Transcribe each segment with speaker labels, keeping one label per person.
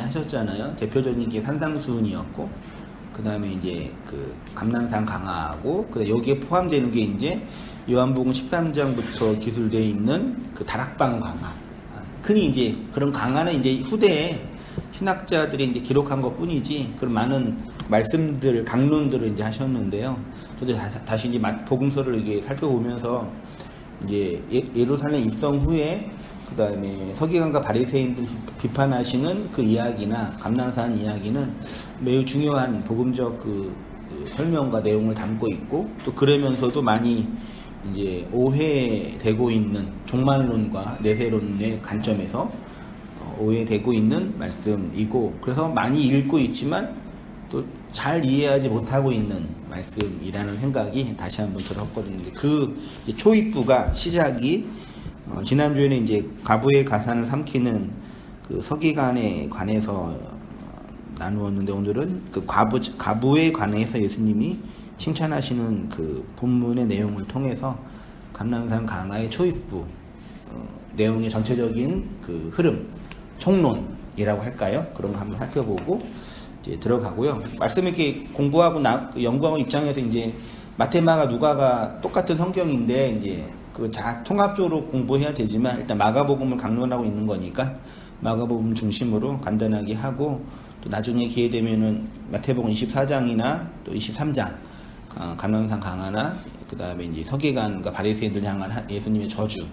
Speaker 1: 하셨잖아요. 대표적인 게 산상수훈이었고, 그 다음에 이제 그 감람산 강화하고, 그 여기에 포함되는 게 이제 요한복음 13장부터 기술되어 있는 그 다락방 강화. 흔히 이제 그런 강화는 이제 후대에 신학자들이 이제 기록한 것 뿐이지, 그런 많은 말씀들, 강론들을 이제 하셨는데요. 저도 다시 이제 복음서를 이게 살펴보면서 이제 예루살렘 입성 후에 그 다음에 서기관과 바리새인들 비판하시는 그 이야기나 감람산 이야기는 매우 중요한 복음적 그 설명과 내용을 담고 있고, 또 그러면서도 많이 이제 오해되고 있는 종말론과 내세론의 관점에서 오해되고 있는 말씀이고, 그래서 많이 읽고 있지만 또 잘 이해하지 못하고 있는 말씀이라는 생각이 다시 한번 들었거든요. 그 초입부가 시작이 지난주에는 이제 과부의 가산을 삼키는 그 서기관에 관해서 나누었는데, 오늘은 그 과부에 관해서 예수님이 칭찬하시는 그 본문의 내용을 통해서 감람산 강화의 초입부 내용의 전체적인 그 흐름, 총론이라고 할까요? 그런 거 한번 살펴보고 이제 들어가고요. 말씀 이렇게 공부하고 연구하고 입장에서 이제 마테마가 누가가 똑같은 성경인데 이제 그 통합적으로 공부해야 되지만, 일단 마가복음을 강론하고 있는 거니까 마가복음 중심으로 간단하게 하고, 또 나중에 기회 되면은 마태복음 24장이나 또 23장 감람산 강화나 그 다음에 이제 서기관과 바리새인들 향한 예수님의 저주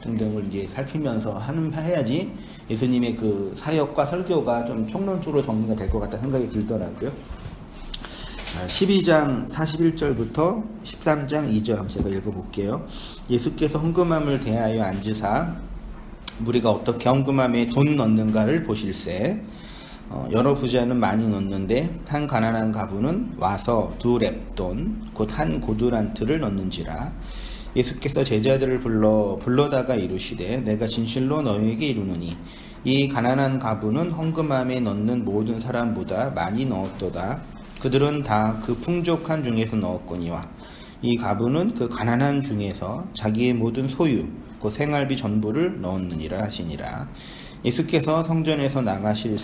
Speaker 1: 등등을 이제 살피면서 해야지 예수님의 그 사역과 설교가 좀 총론적으로 정리가 될 것 같다는 생각이 들더라고요. 12장 41절부터 13장 2절 제가 읽어볼게요. 예수께서 헌금함을 대하여 앉으사 무리가 어떻게 헌금함에 돈 넣는가를 보실세. 여러 부자는 많이 넣는데 한 가난한 가부는 와서 2렙돈 곧 한 고두란트를 넣는지라. 예수께서 제자들을 불러다가 이르시되 내가 진실로 너희에게 이르노니 이 가난한 가부는 헌금함에 넣는 모든 사람보다 많이 넣었도다. 그들은 다 그 풍족한 중에서 넣었거니와 이 가부는 그 가난한 중에서 자기의 모든 소유 그 생활비 전부를 넣었느니라 하시니라. 예수께서 성전에서 나가실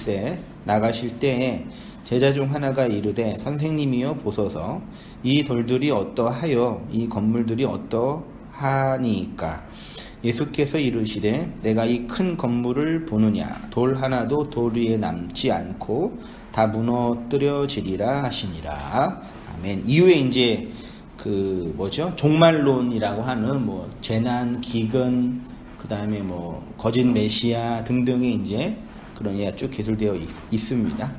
Speaker 1: 때에 제자 중 하나가 이르되 선생님이여 보소서 이 돌들이 어떠하여 이 건물들이 어떠하니까. 예수께서 이르시되 내가 이 큰 건물을 보느냐. 돌 하나도 돌 위에 남지 않고 다 무너뜨려지리라 하시니라. 아멘. 이후에 이제 그 종말론이라고 하는 재난, 기근, 그 다음에 거짓 메시아 등등의 이제 그런 예가 쭉 기술되어 있습니다.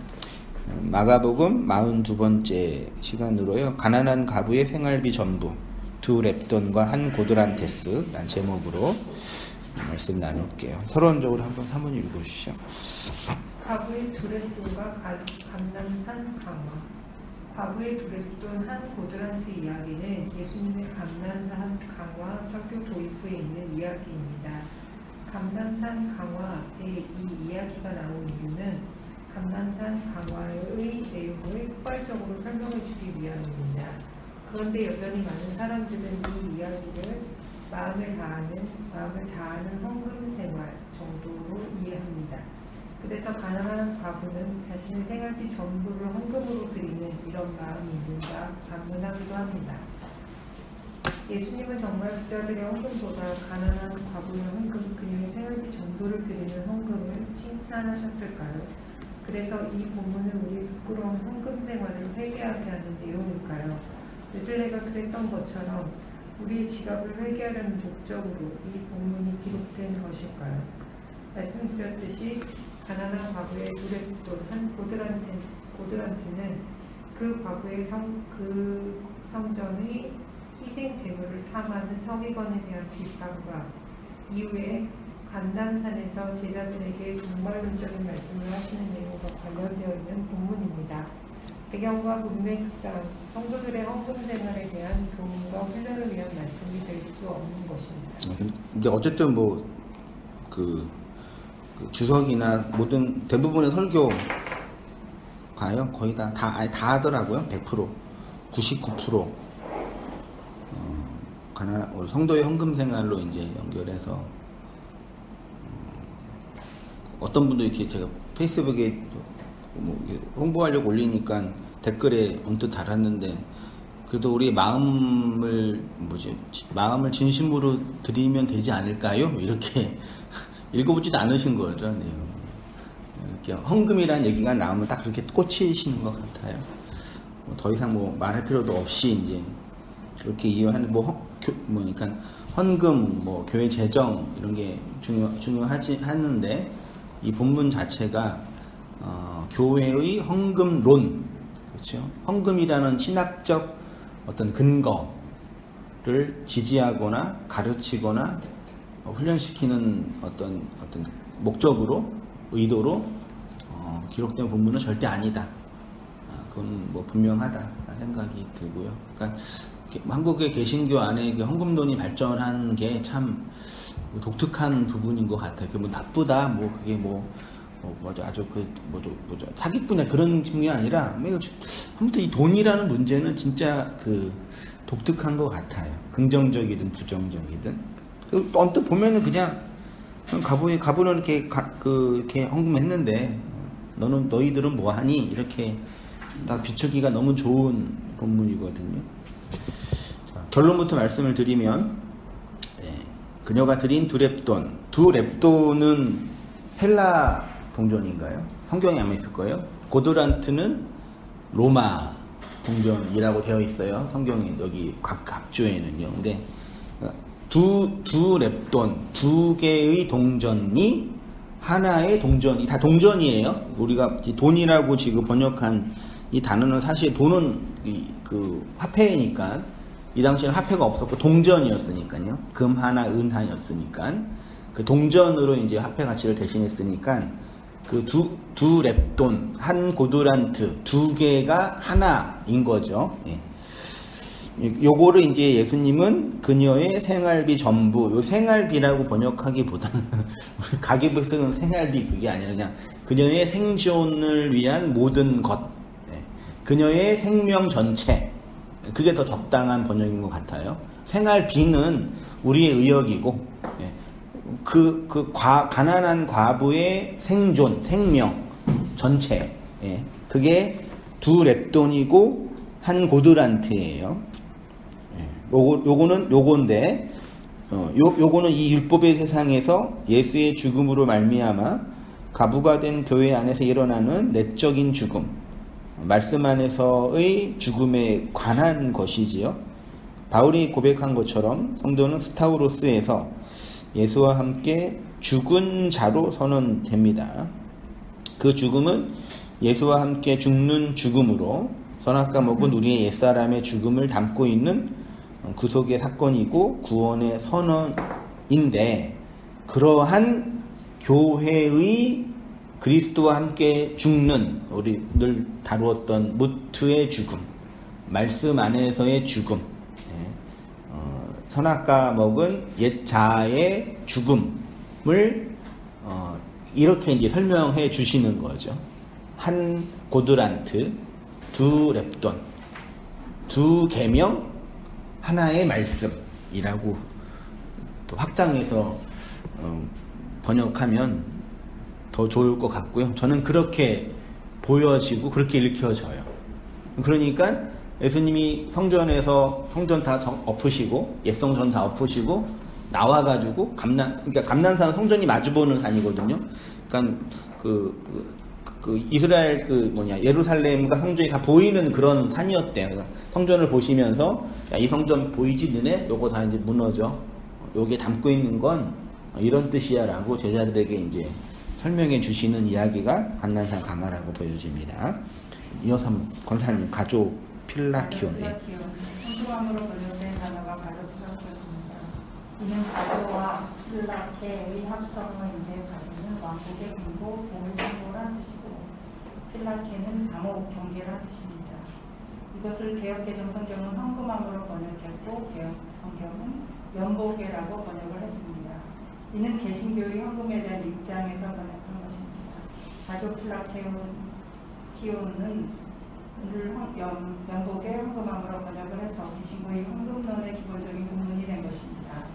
Speaker 1: 마가복음 42번째 시간으로요. 가난한 가부의 생활비 전부 2렙돈과 한 고드란테스 라는 제목으로 말씀 나눌게요. 서론적으로 한번 사모님 읽어주시죠.
Speaker 2: 과부의 2렙돈과 감람산 강화. 과부의 2렙돈 한 고드란트 이야기는 예수님의 감람산 강화 설교 도입부에 있는 이야기입니다. 감람산 강화의 이 이야기가 나온 이유는 감람산 강화의 내용을 폭발적으로 설명해 주기 위함입니다. 그런데 여전히 많은 사람들은 이 이야기를 마음을 다하는 헌금 생활 정도로 이해합니다. 그래서 가난한 과부는 자신의 생활비 전부를 헌금으로 드리는 이런 마음이 있는가 반문하기도 합니다. 예수님은 정말 부자들의 헌금보다 가난한 과부의 헌금, 그녀의 생활비 전부를 드리는 헌금을 칭찬하셨을까요? 그래서 이 본문은 우리 부끄러운 헌금 생활을 회개하게 하는 내용일까요? 웨슬레가 그랬던 것처럼 우리의 지갑을 회개하려는 목적으로 이 본문이 기록된 것일까요? 말씀드렸듯이 가난한 과부의 2렙돈 한 고드란트는 그 과부의 그 성전의 희생 제물을 탐하는 서기관에 대한 비판과 이후에 감람산에서 제자들에게 종말론적인 말씀을 하시는 내용과 관련되어 있는 본문입니다. 배경과 문맥상 성도들의 헌금 생활에 대한 교훈과 훈련을 위한 말씀이 될 수 없는 것입니다.
Speaker 1: 근데 어쨌든 그 주석이나 모든 대부분의 설교가요 거의 다 하더라고요. 100% 99% 성도의 헌금 생활로 이제 연결해서 어떤 분도 이렇게 제가 페이스북에 뭐 홍보하려고 올리니까 댓글에 언뜻 달았는데 그래도 우리 마음을 진심으로 드리면 되지 않을까요? 이렇게 읽어보지도 않으신 거죠. 네. 이렇게 헌금이라는 얘기가 나오면 딱 그렇게 꽂히시는 것 같아요. 더 이상 뭐 말할 필요도 없이 이제 그렇게 이해하는 그러니까 헌금, 뭐 교회 재정 이런 게 중요하지 하는데 이 본문 자체가 교회의 헌금론, 그렇죠? 헌금이라는 신학적 어떤 근거를 지지하거나 가르치거나 훈련시키는 어떤 목적으로 의도로 기록된 본문은 절대 아니다. 그건 뭐 분명하다라는 생각이 들고요. 그러니까 한국의 개신교 안에 헌금론이 발전한 게 참 독특한 부분인 것 같아요. 그게 뭐 나쁘다, 뭐 그게 아주 사기꾼이야 그런 측면이 아니라 아무튼 이 돈이라는 문제는 진짜 독특한 것 같아요. 긍정적이든 부정적이든. 언뜻 보면은 그냥 가부는 이렇게 헌금했는데 너희들은 뭐 하니? 이렇게 다 비추기가 너무 좋은 본문이거든요. 자, 결론부터 말씀을 드리면 그녀가 드린 두 렙돈은 헬라 동전인가요? 성경에 아마 있을 거예요. 고도란트는 로마 동전이라고 되어 있어요. 성경에 여기 각주에는요. 근데 두 렙돈, 두 개의 동전이 하나의 동전이 다 동전이에요. 우리가 돈이라고 지금 번역한 이 단어는 사실 돈은 화폐니까 이 당시에는 화폐가 없었고 동전이었으니까요. 금 하나, 은 하나였으니까 그 동전으로 이제 화폐 가치를 대신했으니까 그 두 렙돈, 한 고드란트, 두 개가 하나인 거죠. 예. 요거를 이제 예수님은 그녀의 생활비 전부, 요 생활비라고 번역하기보다는 가계부에 쓰는 생활비 그게 아니라 그냥 그녀의 생존을 위한 모든 것, 예. 그녀의 생명 전체, 그게 더 적당한 번역인 것 같아요. 생활비는 우리의 의역이고, 예. 가난한 과부의 생존, 생명 전체, 예. 그게 두 렙돈이고 한 고드란트예요. 요거인데 요거는 이 율법의 세상에서 예수의 죽음으로 말미암아 가부가 된 교회 안에서 일어나는 내적인 죽음, 말씀 안에서의 죽음에 관한 것이지요. 바울이 고백한 것처럼 성도는 스타우로스에서 예수와 함께 죽은 자로 선언됩니다. 그 죽음은 예수와 함께 죽는 죽음으로 선악과 먹은 우리의 옛사람의 죽음을 담고 있는 구속의 사건이고 구원의 선언인데, 그러한 교회의 그리스도와 함께 죽는, 우리 늘 다루었던 무트의 죽음, 말씀 안에서의 죽음, 선악과 먹은 옛 자아의 죽음을 이렇게 이제 설명해 주시는 거죠. 한 고드란트, 두 렙돈, 두 계명, 하나의 말씀이라고 또 확장해서 번역하면 더 좋을 것 같고요. 저는 그렇게 보여지고 그렇게 읽혀져요. 그러니까 예수님이 성전에서 성전 다 엎으시고 옛성전 다 엎으시고 나와가지고 그러니까 감난산 성전이 마주보는 산이거든요. 그러니까 이스라엘 예루살렘과 성전이 다 보이는 그런 산이었대요. 그러니까 성전을 보시면서 야, 이 성전 보이지 너네? 요거 다 이제 무너져. 요게 담고 있는 건 이런 뜻이야라고 제자들에게 이제 설명해 주시는 이야기가 감난산 강화라고 보여집니다. 이어서 권사님 가족 필라키온.
Speaker 2: 성경으로 번역된 단어가 가족 필라키온입니다. 이는 가족과 필라케의 합성을 가지는 왕국의 군고 보물신고란 뜻이고, 필라케는 감옥 경계란 뜻입니다. 이것을 개역개정 성경은 헌금함으로 번역했고 개역 성경은 연보계라고 번역을 했습니다. 이는 개신교의 헌금에 대한 입장에서 번역한 것입니다. 가족 필라키온은 연복의 헌금함으로 번역을 해서 개신교의 헌금론의 기본적인 본문이 된 것입니다.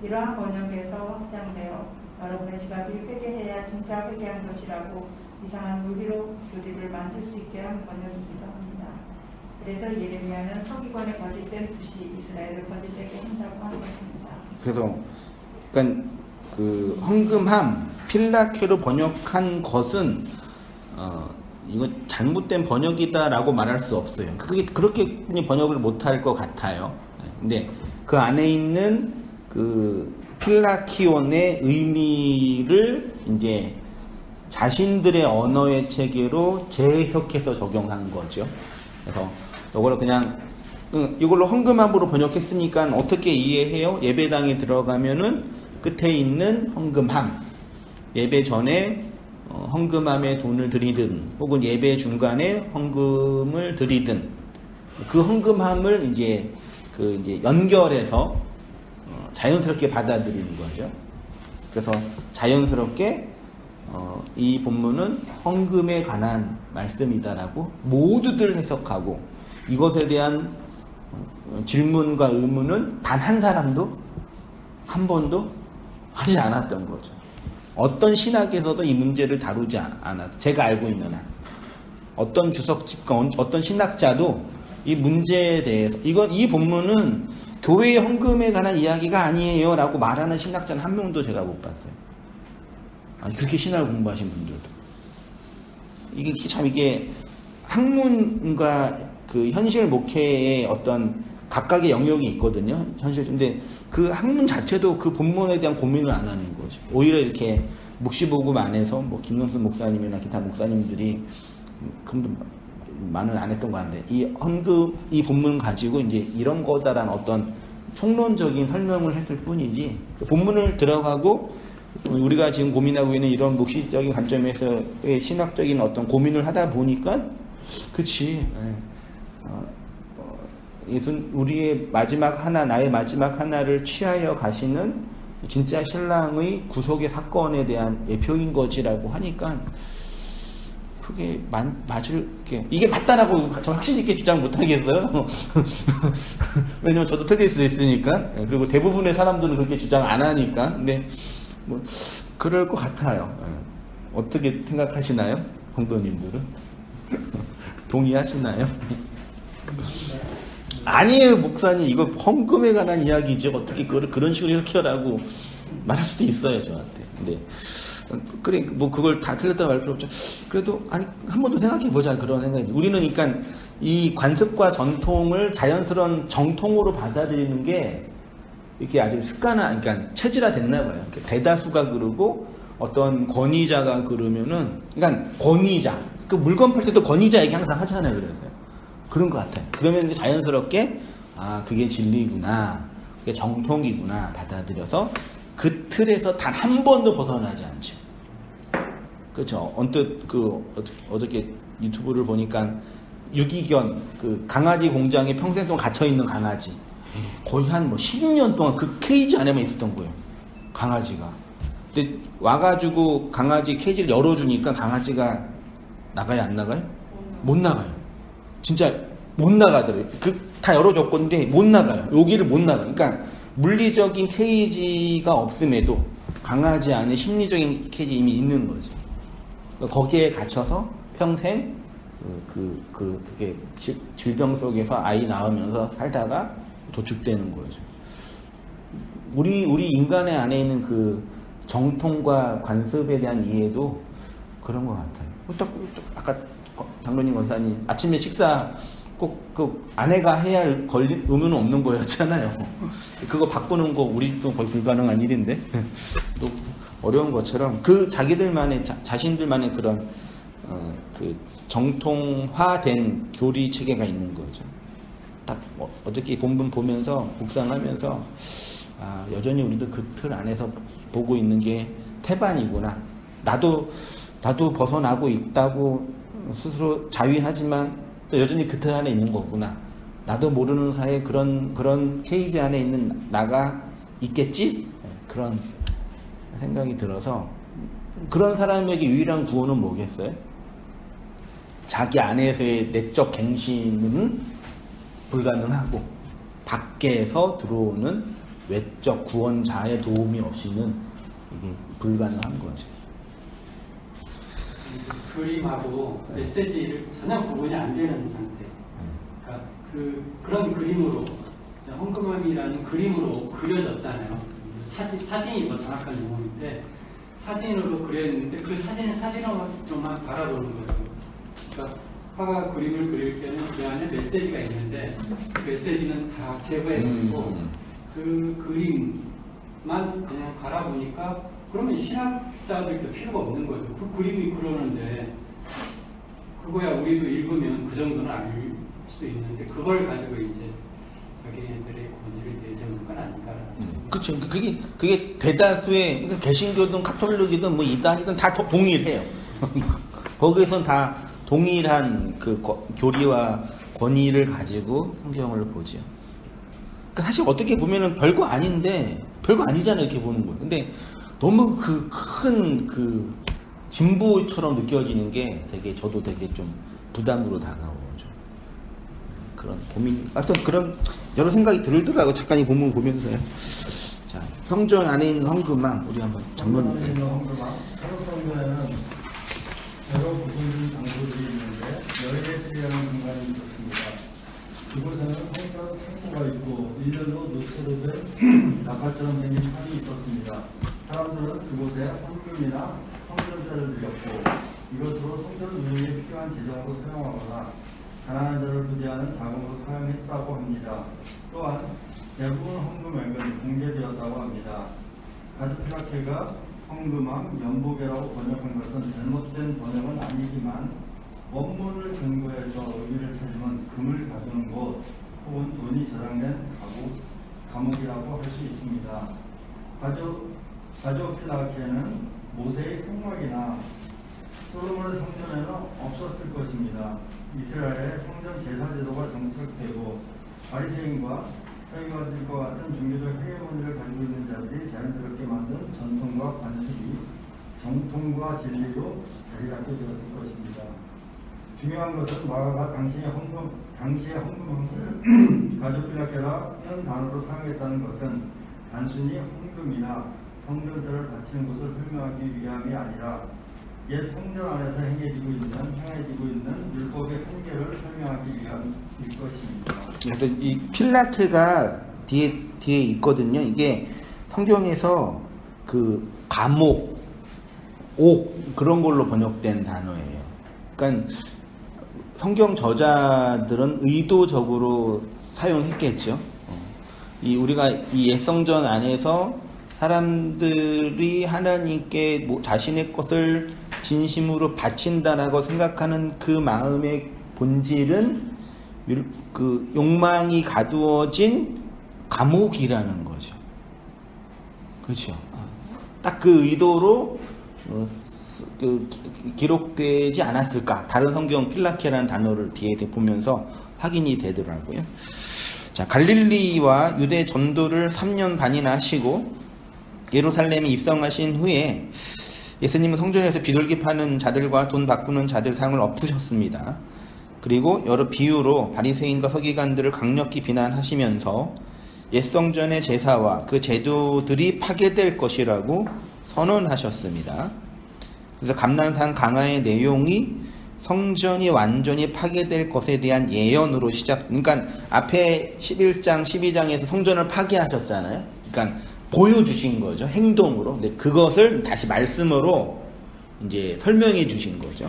Speaker 2: 이러한 번역에서 확장되어 여러분의 지갑이 회개해야 진짜 회개한 것이라고
Speaker 3: 이상한 논리로 교리를 만들 수 있게 한 번역이기도 합니다. 그래서 예레미야는 서기관의 거짓된 붓이 이스라엘을 거짓되게 한다고 한 것입니다.
Speaker 1: 그래서 그러니까 그 헌금함 필라케로 번역한 것은 이거 잘못된 번역이다라고 말할 수 없어요. 그게 그렇게 번역을 못할 것 같아요. 근데 그 안에 있는 그 필라키온의 의미를 이제 자신들의 언어의 체계로 재해석해서 적용한 거죠. 그래서 이걸 그냥 이걸로 헌금함으로 번역했으니까 어떻게 이해해요? 예배당에 들어가면은 끝에 있는 헌금함, 예배 전에 헌금함에 돈을 드리든 혹은 예배 중간에 헌금을 드리든 그 헌금함을 이제 연결해서 자연스럽게 받아들이는 거죠. 그래서 자연스럽게 이 본문은 헌금에 관한 말씀이다라고 모두들 해석하고 이것에 대한 질문과 의문은 단 한 사람도 한 번도 하지 않았던 거죠. 어떤 신학에서도 이 문제를 다루지 않았어요. 제가 알고 있는 한. 어떤 주석집과 어떤 신학자도 이 문제에 대해서 이 본문은 교회의 헌금에 관한 이야기가 아니에요 라고 말하는 신학자는 한 명도 제가 못 봤어요. 아니, 그렇게 신학을 공부하신 분들도. 이게 학문과 그 현실 목회의 어떤 각각의 영역이 있거든요. 현실. 근데 그 학문 자체도 그 본문에 대한 고민을 안 하는 거죠. 오히려 이렇게 묵시복음 안에서 뭐 김동수 목사님이나 기타 목사님들이 그럼도 말은 안 했던 거 같은데 이 본문 가지고 이제 이런 거다라는 어떤 총론적인 설명을 했을 뿐이지 본문을 들어가고 우리가 지금 고민하고 있는 이런 묵시적인 관점에서의 신학적인 어떤 고민을 하다 보니까 그치. 예수 우리의 마지막 하나 나의 마지막 하나를 취하여 가시는 진짜 신랑의 구속의 사건에 대한 예표인 거지라고 하니까 그게 맞을게 이게 맞다라고 저 확신 있게 주장 못 하겠어요. 왜냐면 저도 틀릴 수 있으니까. 그리고 대부분의 사람들은 그렇게 주장 안 하니까. 근데 뭐 그럴 것 같아요. 어떻게 생각하시나요, 성도님들은? 동의하시나요? 아니에요, 목사님. 이거 헌금에 관한 이야기지. 어떻게 그런 식으로 해석하라고 말할 수도 있어요, 저한테. 근데, 그래, 뭐, 그걸 다 틀렸다고 말 필요 없죠. 그래도, 아니, 한 번 더 생각해보자. 그런 생각이. 우리는 그러니까 이 관습과 전통을 자연스러운 정통으로 받아들이는 게 이렇게 아주 그러니까 체질화 됐나 봐요. 대다수가 그러고 어떤 권위자가 그러면은, 그러니까 권위자. 그 물건 팔 때도 권위자 얘기 항상 하잖아요, 그래서요. 그런 것 같아요. 그러면 이제 자연스럽게 그게 진리구나, 그게 정통이구나 받아들여서 그 틀에서 단 한 번도 벗어나지 않죠. 그렇죠. 언뜻 어저께 유튜브를 보니까 유기견 그 강아지 공장에 평생 동안 갇혀 있는 강아지 거의 한 10년 동안 그 케이지 안에만 있었던 거예요. 강아지가. 근데 와가지고 강아지 케이지를 열어주니까 강아지가 나가요, 안 나가요? 못 나가요. 진짜 못 나가더라고요. 다 열어줬건데 못 나가요. 여기를 못 나가요. 그러니까 물리적인 케이지가 없음에도 강아지 안에 심리적인 케이지 이미 있는 거죠. 거기에 갇혀서 평생 그게 질병 속에서 아이 낳으면서 살다가 도축되는 거죠. 우리 인간의 안에 있는 그 정통과 관습에 대한 이해도 그런 것 같아요. 아까 장로님 권사님 아침에 식사 꼭 그 아내가 해야 할 의무는 없는 거였잖아요. 그거 바꾸는 거 우리도 거의 불가능한 일인데 또 어려운 것처럼 그 자기들만의 자신들만의 그런 그 정통화된 교리 체계가 있는 거죠. 딱 어저께 본문 보면서 묵상하면서 여전히 우리도 그 틀 안에서 보고 있는 게 태반이구나. 나도 벗어나고 있다고 스스로 자위하지만 또 여전히 그 틀 안에 있는 거구나. 나도 모르는 사이에 그런 케이지 안에 있는 나가 있겠지? 그런 생각이 들어서 그런 사람에게 유일한 구원은 뭐겠어요? 자기 안에서의 내적 갱신은 불가능하고 밖에서 들어오는 외적 구원자의 도움이 없이는 이게 불가능한 거죠.
Speaker 4: 그림하고 메시지를 전혀 구분이 안 되는 상태. 그러니까 그런 그림으로 헌금함이라는 그림으로 그려졌잖아요. 사진이 더 정확한 용어인데 사진으로 그렸는데 그 사진을 사진으로만 바라보는 거죠. 그러니까 화가 그림을 그릴 때는 그 안에 메시지가 있는데 그 메시지는 다 제거해버리고 그 그림만 그냥 바라보니까 그러면 신학자들도 필요가 없는 거죠. 그 그림이 그러는데 그거야 우리도 읽으면 그 정도는 알 수 있는데 그걸 가지고 이제 자기네들의 권위를 내세우는 건 아닌가.
Speaker 1: 그렇죠. 그게 대다수의 그러니까 개신교든 카톨릭이든 뭐 이단이든 다 동일해요. 거기선 다 동일한 그 교리와 권위를 가지고 성경을 보죠. 그러니까 사실 어떻게 보면은 별거 아닌데 별거 아니잖아요. 이렇게 보는 거예요. 근데 너무 그 큰 그 진보처럼 느껴지는 게 저도 되게 좀 부담으로 다가오죠. 그런 고민, 어떤 그런 여러 생각이 들더라고. 작가님 본문 보면서요. 자, 성전 안에 있는 헌금함 우리 한번 전문.
Speaker 5: 성전 안에 있는 헌금함. 성전에는 여러 부분적인 장소들이 있는데 열개체라는 공간이 있었습니다. 그곳에는 성전 창고가 있고 일렬로 노체로 된 나팔처럼 생긴 판이 있었습니다. 사람들은 그곳에 헌금이나 성전세를 드렸고 이것으로 성전 운영에 필요한 재정으로 사용하거나 가난한 자를 부재하는 자금으로 사용했다고 합니다. 또한 대부분 헌금액은 공개되었다고 합니다. 가드필라케가 헌금함 연보계라고 번역한 것은 잘못된 번역은 아니지만 원문을 근거해서 의미를 찾으면 금을 가두는 곳 혹은 돈이 저장된 감옥이라고 할 수 있습니다. 가드필라케는 모세의 성막이나 솔로몬의 성전에는 없었을 것입니다. 이스라엘의 성전 제사 제도가 정착되고 바리새인과 서기관들과 같은 종교적 회의문을 가지고 있는 자들이 자연스럽게 만든 전통과 관습이 정통과 진리로 자리 잡게 되었을 것입니다. 중요한 것은 마가가 당시의 헌금함을 가드필라케라는 단어로 사용했다는 것은 단순히 헌금이나 성전세를 바치는 것을 설명하기 위함이 아니라 옛 성전 안에서 행해지고 있는 율법의 한계를 설명하기 위함일 것입니다.
Speaker 1: 이 필라케가 뒤에 있거든요. 이게 성경에서 그 감옥, 옥 그런 걸로 번역된 단어예요. 그러니까 성경 저자들은 의도적으로 사용했겠죠. 우리가 이 옛 성전 안에서 사람들이 하나님께 자신의 것을 진심으로 바친다라고 생각하는 그 마음의 본질은 그 욕망이 가두어진 감옥이라는 거죠. 그렇죠. 딱 그 의도로 기록되지 않았을까? 다른 성경 필라케라는 단어를 뒤에 보면서 확인이 되더라고요. 자, 갈릴리와 유대 전도를 3년 반이나 하시고 예루살렘에 입성하신 후에 예수님은 성전에서 비둘기 파는 자들과 돈 바꾸는 자들 상을 엎으셨습니다. 그리고 여러 비유로 바리새인과 서기관들을 강력히 비난하시면서 옛 성전의 제사와 그 제도들이 파괴될 것이라고 선언하셨습니다. 그래서 감난산 강화의 내용이 성전이 완전히 파괴될 것에 대한 예언으로 그러니까 앞에 11장, 12장에서 성전을 파괴하셨잖아요. 그러니까 보여주신 거죠. 행동으로. 근데 그것을 다시 말씀으로 이제 설명해 주신 거죠.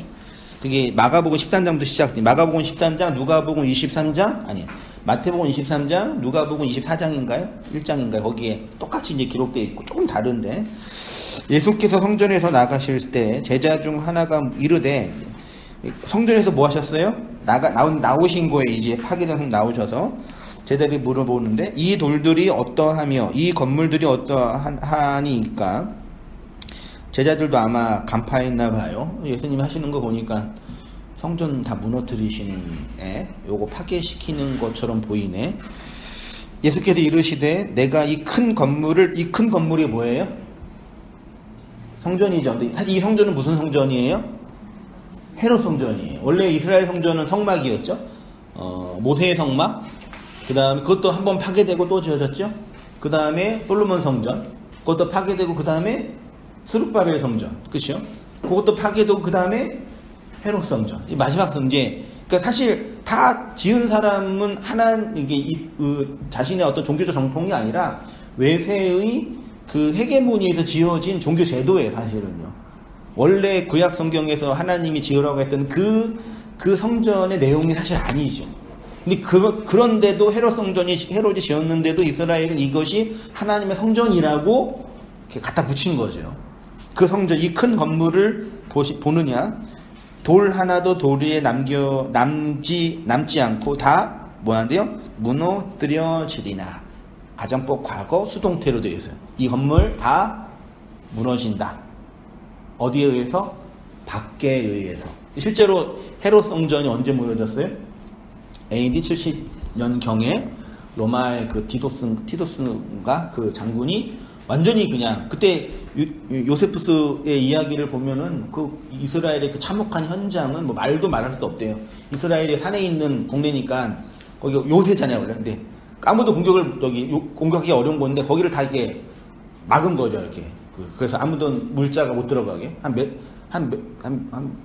Speaker 1: 그게 마가복음 13장부터 시작됩니다. 마가복음 13장, 누가복음 23장, 아니, 마태복음 23장, 누가복음 24장인가요? 1장인가요? 거기에 똑같이 이제 기록되어 있고 조금 다른데 예수께서 성전에서 나가실 때 제자 중 하나가 이르되 성전에서 뭐 하셨어요? 나오신 거에 이제 파괴된 성 나오셔서 제자들이 물어보는데 이 돌들이 어떠하며 이 건물들이 어떠하니까 제자들도 아마 간파했나 봐요. 예수님이 하시는 거 보니까 성전 다 무너뜨리시는 요거 파괴시키는 것처럼 보이네. 예수께서 이르시되 내가 이 큰 건물이 뭐예요? 성전이죠. 근데 사실 이 성전은 무슨 성전이에요? 헤롯 성전이에요. 원래 이스라엘 성전은 성막이었죠. 모세의 성막. 그 다음에 그것도 한번 파괴되고 또 지어졌죠. 그 다음에 솔로몬 성전. 그것도 파괴되고 그 다음에 스룹바벨 성전. 그렇죠? 그것도 파괴되고 그 다음에 헤롯 성전. 이 마지막 이제 그러니까 사실 다 지은 사람은 이게 자신의 어떤 종교적 정통이 아니라 외세의 그 헤게모니에서 지어진 종교 제도예요, 사실은요. 원래 구약 성경에서 하나님이 지으라고 했던 그 성전의 내용이 사실 아니죠. 근데 그런데도 헤롯이 지었는데도 이스라엘은 이것이 하나님의 성전이라고 이렇게 갖다 붙인 거죠. 그 성전, 이 큰 건물을 보느냐? 돌 하나도 돌 위에 남지 않고 다 뭐한데요? 무너뜨려지리나. 가정법 과거 수동태로 되어 있어요. 이 건물 다 무너진다. 어디에 의해서? 밖에 의해서. 실제로 헤롯 성전이 언제 무너졌어요? AD 70년경에 로마의 그 티도스가 그 장군이 완전히 그냥 그때 요세푸스의 이야기를 보면은 그 이스라엘의 그 참혹한 현장은 뭐 말도 말할 수 없대요. 이스라엘의 산에 있는 동네니까 거기 요새잖아요 원래. 근데 아무도 공격하기 어려운 건데 거기를 다 이렇게 막은 거죠 이렇게. 그래서 아무도 물자가 못 들어가게 한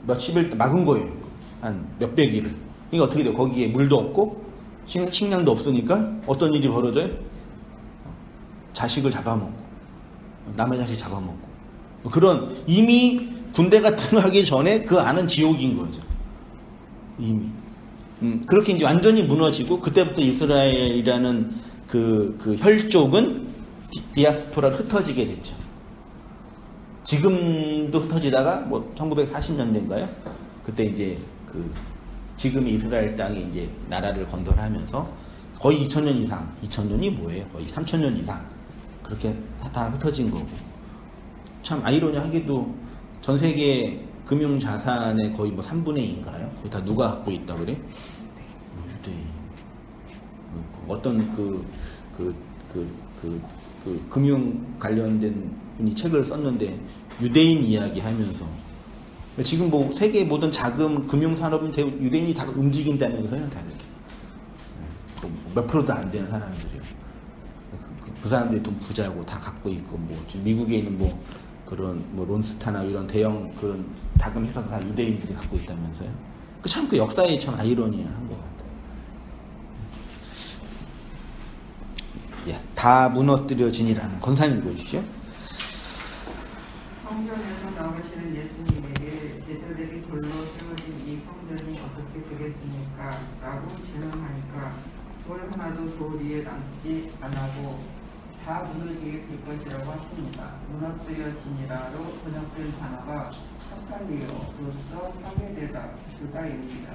Speaker 1: 몇십일 막은 거예요. 한 몇백 일을. 이게 어떻게 돼요? 거기에 물도 없고 식량도 없으니까 어떤 일이 벌어져요? 자식을 잡아먹고 남의 자식 잡아먹고 그런 이미 군대가 들어가기 전에 그 안은 지옥인 거죠. 이미 그렇게 이제 완전히 무너지고 그때부터 이스라엘이라는 그 혈족은 디아스포라로 흩어지게 됐죠. 지금도 흩어지다가 뭐 1940년대인가요? 그때 이제 지금 이스라엘 땅이 이제 나라를 건설하면서 거의 2000년 이상, 2000년이 뭐예요? 거의 3000년 이상 그렇게 다 흩어진 거고. 참 아이러니하게도 전 세계 금융 자산의 거의 뭐 3분의 2인가요? 거의 다 누가 갖고 있다 그래? 유대인. 어떤 금융 관련된 분이 책을 썼는데 유대인 이야기 하면서 지금 뭐 세계 모든 자금 금융 산업은 유대인이 다 움직인다면서요, 다 이렇게 몇 프로도 안 되는 사람들이요. 그 사람들이 돈 부자고 다 갖고 있고 뭐 미국에 있는 뭐 그런 뭐 론스타나 이런 대형 그런 자금 회사가 다 유대인들이 갖고 있다면서요. 참 그 역사에 참 아이러니한 것 같아요. 예, 다 무너뜨려지니라는 권사님 보십시오.
Speaker 6: 성전에서 나오시는 예수님에게 제자들이 돌로 세워진 이 성전이 어떻게 되겠습니까? 라고 질문하니까 돌 하나도 돌 위에 남지 않고 다 무너지게 될 것이라고 하십니다. 무너뜨려지니라로 번역된 단어가 카탈리오로서 파괴되다입니다.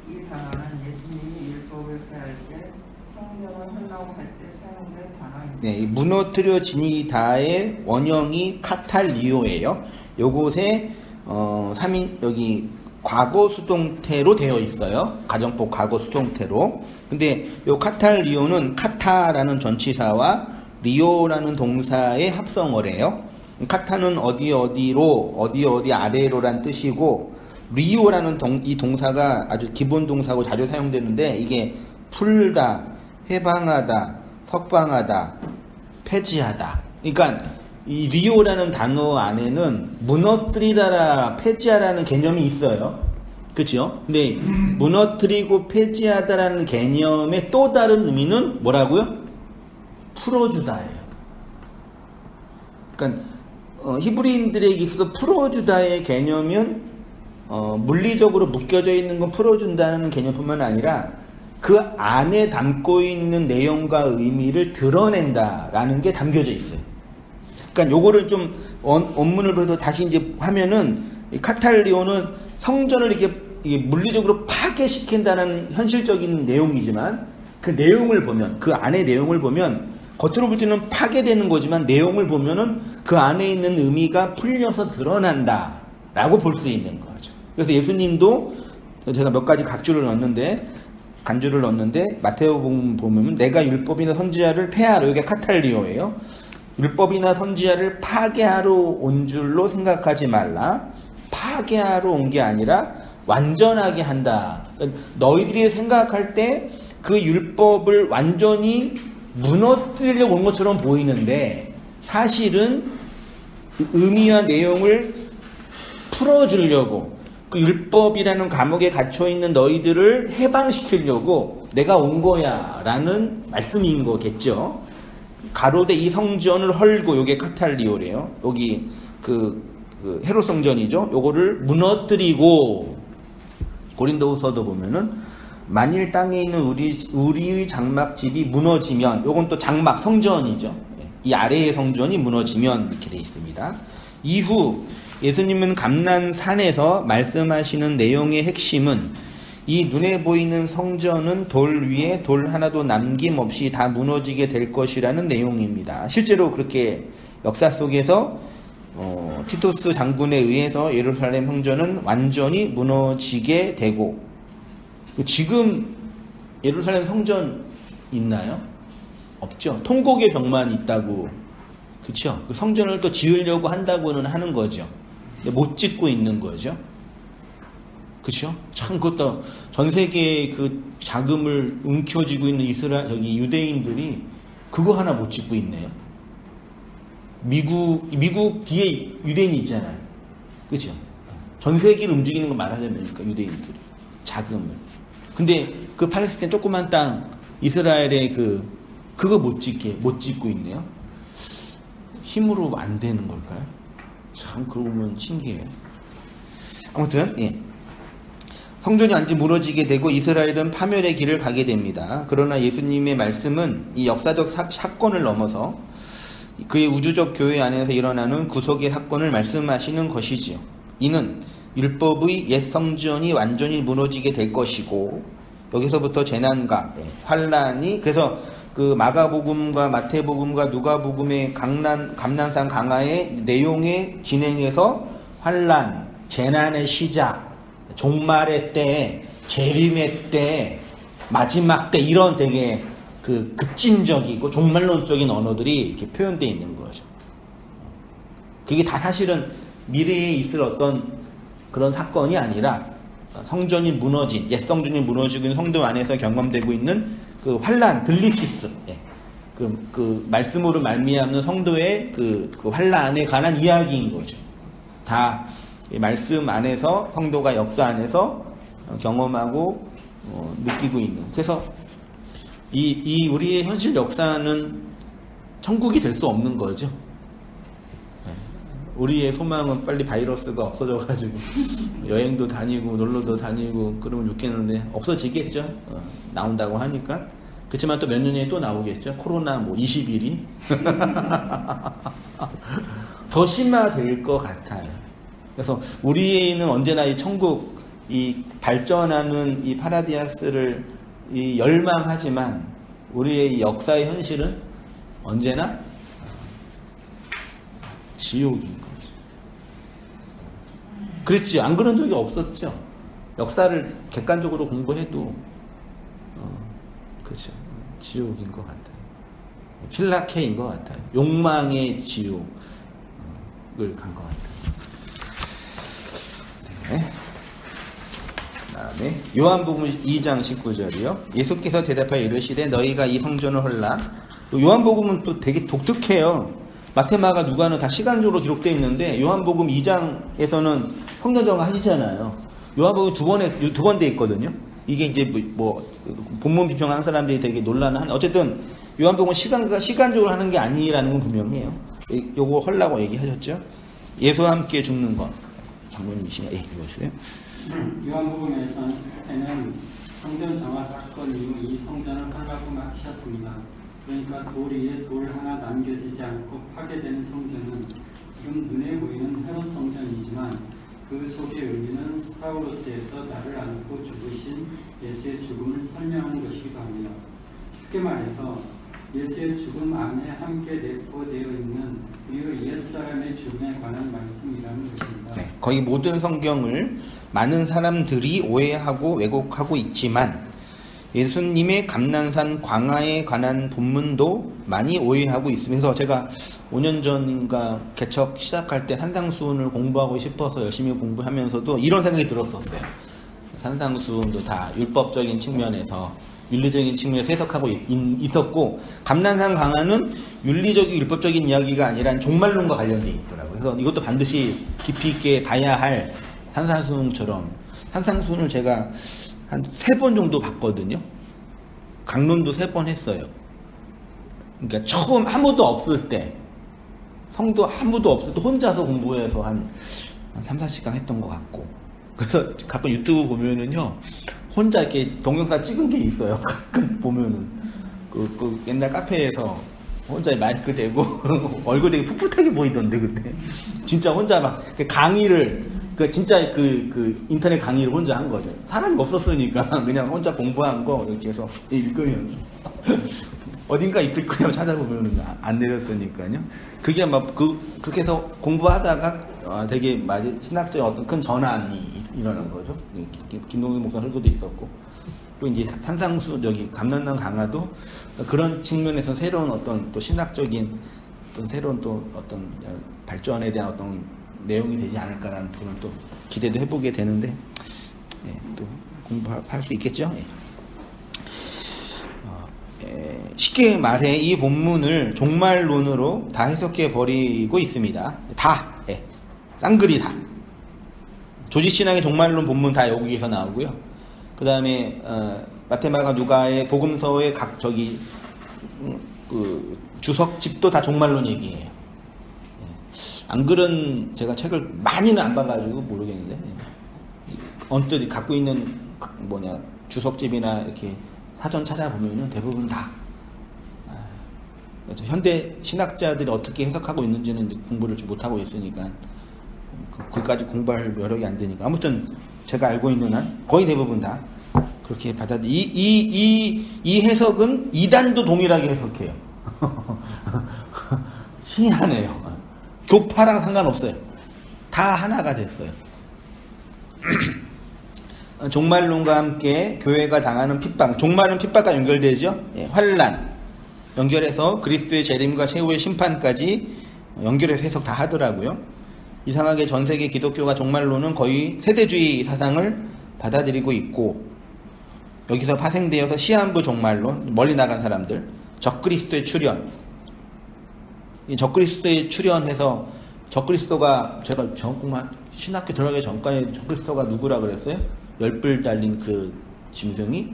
Speaker 6: 이 단어는 예수님이 율법을 폐할 때 성전을 하려고 할 때 사용된 단어입니다.
Speaker 1: 네, 무너뜨려지니다의 원형이 카탈리오예요. 요곳에 3인 여기 과거 수동태로 되어 있어요. 가정법 과거 수동태로. 근데 요 카탈리오는 카타라는 전치사와 리오라는 동사의 합성어래요. 카타는 어디 아래로란 뜻이고 리오라는 이 동사가 아주 기본 동사고 자주 사용되는데 이게 풀다, 해방하다, 석방하다, 폐지하다. 그러니까 이 리오라는 단어 안에는 무너뜨리다라 폐지하라는 개념이 있어요. 그렇죠? 근데 무너뜨리고 폐지하다라는 개념의 또 다른 의미는 뭐라고요? 풀어주다예요. 그러니까 히브리인들에게 있어서 풀어주다의 개념은 물리적으로 묶여져 있는 건 풀어준다는 개념뿐만 아니라 그 안에 담고 있는 내용과 의미를 드러낸다라는 게 담겨져 있어요. 그러니까 요거를 좀 원문을 보면서 다시 이제 하면은 카탈리오는 성전을 이게 물리적으로 파괴시킨다는 현실적인 내용이지만 그 내용을 보면 그 안의 내용을 보면 겉으로 볼 때는 파괴되는 거지만 내용을 보면은 그 안에 있는 의미가 풀려서 드러난다라고 볼 수 있는 거죠. 그래서 예수님도 제가 몇 가지 간주를 넣었는데 마태복음 보면 내가 율법이나 선지자를 폐하러 이게 카탈리오예요. 율법이나 선지자를 파괴하러 온 줄로 생각하지 말라. 파괴하러 온 게 아니라 완전하게 한다. 너희들이 생각할 때 그 율법을 완전히 무너뜨리려고 온 것처럼 보이는데 사실은 의미와 내용을 풀어주려고 그 율법이라는 감옥에 갇혀있는 너희들을 해방시키려고 내가 온 거야 라는 말씀인 거겠죠. 가로되 이 성전을 헐고, 요게 카탈리오래요. 여기 그 헤롯 성전이죠. 요거를 무너뜨리고, 고린도후서도 보면은 만일 땅에 있는 우리의 장막집이 무너지면, 요건 또 장막 성전이죠. 이 아래의 성전이 무너지면 이렇게 돼 있습니다. 이후 예수님은 감난산에서 말씀하시는 내용의 핵심은 이 눈에 보이는 성전은 돌 위에 돌 하나도 남김없이 다 무너지게 될 것이라는 내용입니다. 실제로 그렇게 역사 속에서 티토스 장군에 의해서 예루살렘 성전은 완전히 무너지게 되고, 지금 예루살렘 성전 있나요? 없죠. 통곡의 벽만 있다고, 그렇죠? 그 성전을 또 지으려고 한다고는 하는 거죠. 근데 못 짓고 있는 거죠. 그렇죠? 참 그것도 전 세계의 그 자금을 움켜쥐고 있는 여기 유대인들이 그거 하나 못 짓고 있네요. 미국 뒤에 유대인이 있잖아요. 그렇죠? 전 세계를 움직이는 거 말하자면 유대인들이 자금을. 근데 그 팔레스타인 조그만 땅 이스라엘의 그거 못 짓고 있네요. 힘으로 안 되는 걸까요? 참 그러고 보면 신기해요. 아무튼 성전이 완전히 무너지게 되고 이스라엘은 파멸의 길을 가게 됩니다. 그러나 예수님의 말씀은 이 역사적 사건을 넘어서 그의 우주적 교회 안에서 일어나는 구속의 사건을 말씀하시는 것이지요. 이는 율법의 옛 성전이 완전히 무너지게 될 것이고, 여기서부터 재난과 환란이, 그래서 그 마가복음과 마태복음과 누가복음의 감난산 강화의 내용의 진행에서 환란, 재난의 시작, 종말의 때, 재림의 때, 마지막 때, 이런 되게 그 급진적이고 종말론적인 언어들이 이렇게 표현되어 있는 거죠. 그게 다 사실은 미래에 있을 어떤 그런 사건이 아니라 성전이 무너진, 옛 성전이 무너지고 있는 성도 안에서 경험되고 있는 그 환란, 들립시스, 그 말씀으로 말미암는 성도의 그 환란에 관한 이야기인 거죠. 다 말씀 안에서 성도가 역사 안에서 경험하고 느끼고 있는. 그래서 이 우리의 현실 역사는 천국이 될 수 없는 거죠. 우리의 소망은 빨리 바이러스가 없어져가지고 여행도 다니고 놀러도 다니고 그러면 좋겠는데 없어지겠죠. 나온다고 하니까. 그렇지만 또 몇 년 후에 또 나오겠죠. 코로나 20일이 더 심화될 것 같아요. 그래서 우리는 언제나 이 천국, 이 발전하는 이 파라디아스를 열망하지만 우리의 역사의 현실은 언제나 지옥인 거죠. 그렇지, 안 그런 적이 없었죠. 역사를 객관적으로 공부해도 그렇죠. 지옥인 것 같아요. 필라케인 것 같아요. 욕망의 지옥을 간 것 같아요. 네. 다음에 요한복음 2장 19절이요. 예수께서 대답하여 이르시되 너희가 이 성전을 헐라. 요한복음은 또 되게 독특해요. 마태, 마가, 누가는 다 시간적으로 기록되어 있는데 요한복음 2장에서는 성전정을 하시잖아요. 요한복음 두 번 돼 있거든요. 이게 이제 본문 비평하는 사람들이 되게 논란한. 어쨌든 요한복음은 시간적으로 하는 게 아니라는 건 분명해요. 요거 헐라고 얘기하셨죠. 예수와 함께 죽는 것. 장모님이시냐? 예, 이거세요.
Speaker 4: 요한복음에서는 성전 정화 사건 이후 이 성전을 하라고 하셨습니다. 그러니까 돌 위에 돌 하나 남겨지지 않고 파괴되는 성전은 지금 눈에 보이는 헤롯 성전이지만 그 속의 의미는 스타우로스에서 나를 안고 죽으신 예수의 죽음을 설명하는 것이기도 합니다. 쉽게 말해서 예수의 죽음 안에 함께 내포되어 있는 우리의 옛사람의 죽음에 관한 말씀이라는 것입니다.
Speaker 1: 네, 거의 모든 성경을 많은 사람들이 오해하고 왜곡하고 있지만 예수님의 감난산 광야에 관한 본문도 많이 오해하고 있으면서 제가 5년 전인가 개척 시작할 때 산상수훈을 공부하고 싶어서 열심히 공부하면서도 이런 생각이 들었었어요. 산상수훈도 다 율법적인 측면에서 윤리적인 측면에서 해석하고 있었고, 감난산 강화는 윤리적인 율법적인 이야기가 아니라 종말론과 관련돼 있더라고요. 그래서 이것도 반드시 깊이 있게 봐야 할 산상수훈처럼, 산상수훈을 제가 한 3번 정도 봤거든요. 강론도 3번 했어요. 그러니까 처음 아무도 없을 때, 성도 아무도 없을 때 혼자서 공부해서 한 3-4시간 했던 것 같고, 그래서 가끔 유튜브 보면은요, 혼자 이렇게 동영상 찍은 게 있어요. 가끔 보면은 그 옛날 카페에서 혼자 마이크 대고 얼굴이 되게 풋풋하게 보이던데, 그때 진짜 혼자 막 강의를, 진짜 그 인터넷 강의를 혼자 한 거죠. 사람이 없었으니까 그냥 혼자 공부한 거 이렇게 해서 읽으면서 어딘가 있을 거예요. 찾아보면 안 내렸으니까요. 그게 막 그렇게 해서 공부하다가 되게 신학적인 어떤 큰 전환이 일어난 거죠. 김동준 목사 설교도 있었고, 또 이제 산상수 여기 감난산 강화도 그런 측면에서 새로운 어떤 또 신학적인 또 새로운 또 어떤 발전에 대한 어떤 내용이 되지 않을까라는 그런 또 기대도 해보게 되는데, 예, 또 공부할 수 있겠죠. 예. 쉽게 말해 이 본문을 종말론으로 다 해석해 버리고 있습니다. 다, 예. 쌍글이 다. 조지신앙의 종말론 본문 다 여기에서 나오고요. 그 다음에 마테마가 누가의 복음서의 각 그 주석집도 다 종말론 얘기예요. 예. 안 그런 제가 책을 많이는 안 봐가지고 모르겠는데, 예. 언뜻 갖고 있는 주석집이나 이렇게 사전 찾아보면은 대부분 다 현대 신학자들이 어떻게 해석하고 있는지는 공부를 좀 못하고 있으니까 거기까지 공부할 여력이 안 되니까, 아무튼 제가 알고 있는 한 거의 대부분 다 그렇게 이 해석은 이단도 동일하게 해석해요. 희한해요. 교파랑 상관없어요. 다 하나가 됐어요. 종말론과 함께 교회가 당하는 핍박, 종말은 핍박과 연결되죠. 예, 환난 연결해서 그리스도의 재림과 최후의 심판까지 연결해서 해석 다 하더라고요. 이상하게 전 세계 기독교가 종말론은 거의 세대주의 사상을 받아들이고 있고, 여기서 파생되어서 시한부 종말론, 멀리 나간 사람들, 적그리스도의 출현, 이 적그리스도의 출현해서 적그리스도가, 제가 정말 신학교 들어가기 전까지 적그리스도가 누구라 그랬어요? 열불 달린 그 짐승이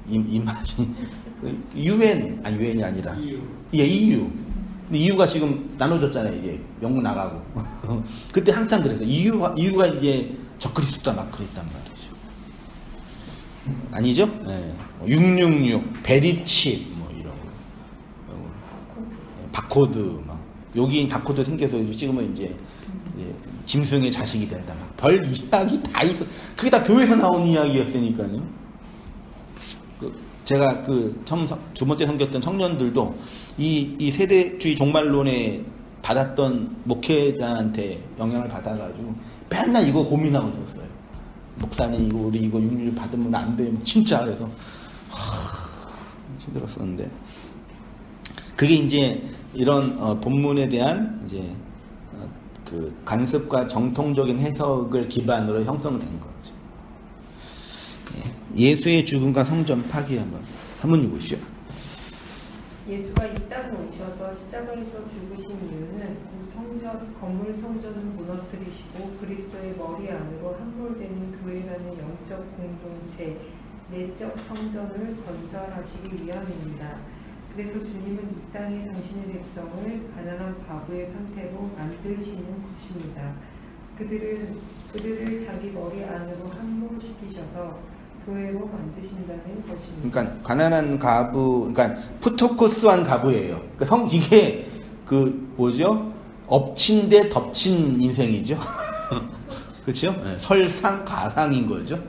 Speaker 1: 이만희 유엔이 아니라 예, EU. 근데 EU가 지금 나눠졌잖아요. 이제 영국 나가고 그때 한참 그랬어요. EU가 이제 적그리스도다 막 그랬단 말이죠. 아니죠? 네. 666 베리칩 뭐 이런 거, 바코드 막 여기 바코드 생겨서 찍으면 이제 짐승의 자식이 된다. 막 별 이야기 다 있어. 그게 다 교회에서 나온 이야기였으니까요. 제가 처음 두 번째 섬겼던 청년들도 이 세대주의 종말론에 받았던 목회자한테 영향을 받아가지고 맨날 이거 고민하고 있었어요. 목사님 우리 이거 육류 받으면 안 돼. 진짜. 그래서 힘들었었는데, 그게 이제 이런 본문에 대한 이제 그 관습과 정통적인 해석을 기반으로 형성된 거죠. 예수의 죽음과 성전 파기 한번 사모님 보시죠.
Speaker 2: 예수가 이 땅에 오셔서 십자가에서 죽으신 이유는 건물 성전을 무너뜨리시고 그리스도의 머리 안으로 함몰되는 교회라는 영적 공동체, 내적 성전을 건설하시기 위함입니다. 그래서 주님은 이 땅에 당신의 백성을 가난한 과부의 상태로 만드시는 것입니다. 그들을 자기 머리 안으로 함몰시키셔서 교회로 만드신다는 것입니다.
Speaker 1: 그러니까 가난한 과부, 그러니까 푸토코스한 과부예요. 그러니까 이게 뭐죠? 엎친 데 덮친 인생이죠. 그렇죠? 네, 설상 가상인 거죠. 네.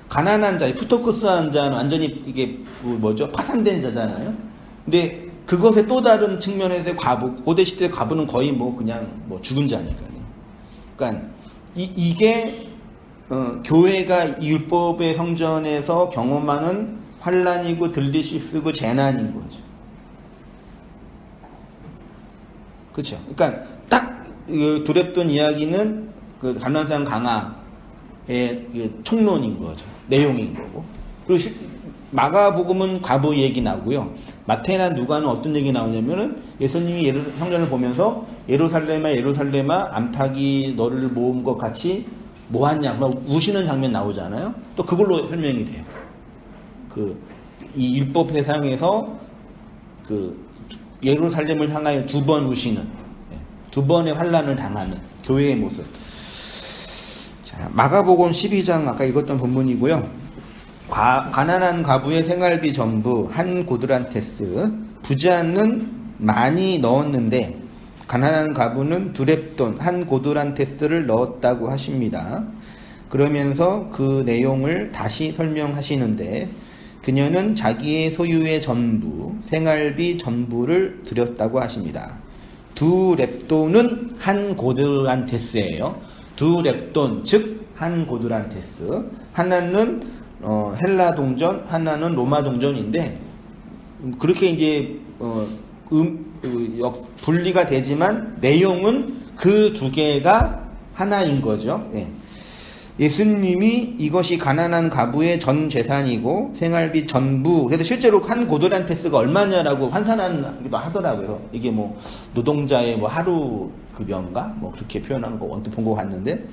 Speaker 1: 가난한 자, 푸토코스한 자는 완전히 이게 뭐죠? 파산된 자잖아요. 근데 그것의 또 다른 측면에서의 과부, 고대 시대의 과부는 거의 그냥 죽은 자니까요. 그러니까 이게 교회가 율법의 성전에서 경험하는 환난이고 들리시스고 재난인 거죠. 그렇죠. 그러니까 딱 두렵던 이야기는 감난산 강화의 총론인 거죠. 내용인 거고. 그리고 마가복음은 과부 얘기 나오고요. 마태나 누가는 어떤 얘기 나오냐면은 예수님이 성전을 보면서 예루살렘아 예루살렘아 암탉이 너를 모은 것 같이 모았냐 막 우시는 장면 나오잖아요. 또 그걸로 설명이 돼요. 이 율법 회상에서 예루살렘을 향하여 2번 우시는 2번의 환난을 당하는 교회의 모습. 자, 마가복음 12장 아까 읽었던 본문이고요. 가난한 과부의 생활비 전부 한 고드란테스, 부자는 많이 넣었는데 가난한 과부는 두렙돈 한 고드란테스를 넣었다고 하십니다. 그러면서 그 내용을 다시 설명하시는데 그녀는 자기의 소유의 전부, 생활비 전부를 드렸다고 하십니다. 두 렙돈은 한 고드란테스예요. 두 렙돈, 즉 한 고드란테스. 하나는 헬라 동전, 하나는 로마 동전인데 그렇게 이제 분리가 되지만 내용은 그 두 개가 하나인 거죠. 네. 예수님이 이것이 가난한 과부의 전 재산이고 생활비 전부, 그래서 실제로 한 고드란테스가 얼마냐라고 환산하기도 하더라고요. 이게 뭐 노동자의 뭐 하루 급여인가 뭐 그렇게 표현한 거 언뜻 본 거 같는데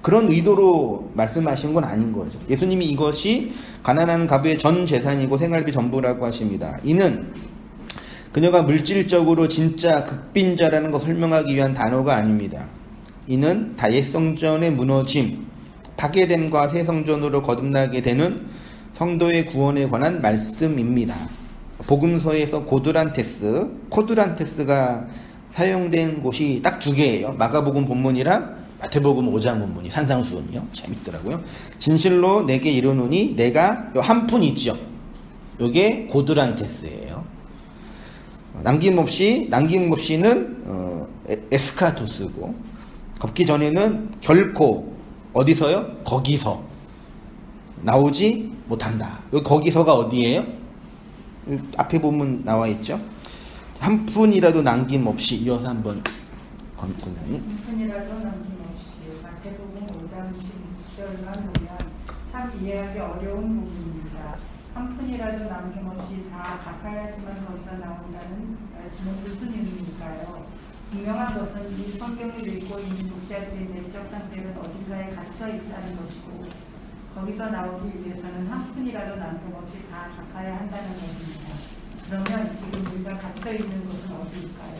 Speaker 1: 그런 의도로 말씀하신 건 아닌 거죠. 예수님이 이것이 가난한 과부의 전 재산이고 생활비 전부라고 하십니다. 이는 그녀가 물질적으로 진짜 극빈자라는 것을 설명하기 위한 단어가 아닙니다. 이는 다옛 성전의 무너짐, 파괴됨과 새 성전으로 거듭나게 되는 성도의 구원에 관한 말씀입니다. 복음서에서 코드란테스가 사용된 곳이 딱 2개예요. 마가복음 본문이랑 마태복음 5장 본문이 산상수훈이요. 재밌더라고요. 진실로 내게 이르노니 내가 한 푼 있죠. 요게 고드란테스예요. 남김없이는 에스카토스고 걷기 전에는 결코 어디서요? 거기서 나오지 못한다. 여기 거기서가 어디예요? 앞에 보면 나와 있죠. 한 푼이라도 남김없이 이어서 한번 권사님.
Speaker 3: 한 푼이라도 남김없이 마태복음 5장 26절만 보면 참 이해하기 어려운 부분입니다. 한 푼이라도 남김없이 다 갚아야지만 거기서 나온다는 말씀은 무슨 의미일까요? 분명한 것은 이 성경을 읽고 있는 독자들의 내적 상태는 어딘가에 갇혀 있다는 것이고 거기서 나오기 위해서는 한 푼이라도 남김없이 다 갚아야 한다는 것입니다. 그러면 지금 우리가 갇혀 있는 것은 어디일까요?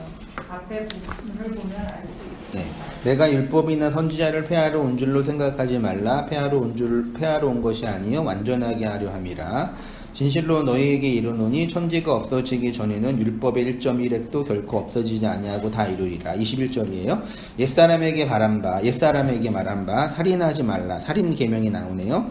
Speaker 3: 앞에 부분을 보면 알 수 있습니다.
Speaker 1: 네. 내가 율법이나 선지자를 폐하러 온 줄로 생각하지 말라. 폐하러 온 것이 아니요 완전하게 하려 함이라. 진실로 너희에게 이르노니 천지가 없어지기 전에는 율법의 1.1획도 결코 없어지지 아니하고 다 이루리라. 21절이에요. 옛사람에게 말한 바 살인하지 말라. 살인 계명이 나오네요.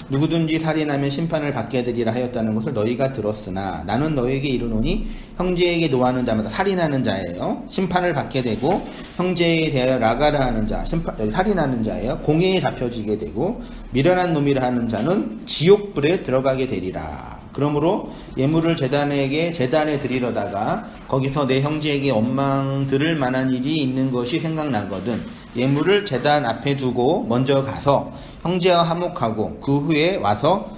Speaker 1: 누구든지 살인하면 심판을 받게 되리라 하였다는 것을 너희가 들었으나 나는 너희에게 이르노니 형제에게 노하는 자마다 살인하는 자예요. 심판을 받게 되고 형제에 대하여 라가라 하는 자, 살인하는 자예요. 공회에 잡혀지게 되고 미련한 놈이라 하는 자는 지옥불에 들어가게 되리라. 그러므로 예물을 재단에 드리려다가 거기서 내 형제에게 원망 들을 만한 일이 있는 것이 생각나거든 예물을 재단 앞에 두고 먼저 가서 형제와 화목하고 그 후에 와서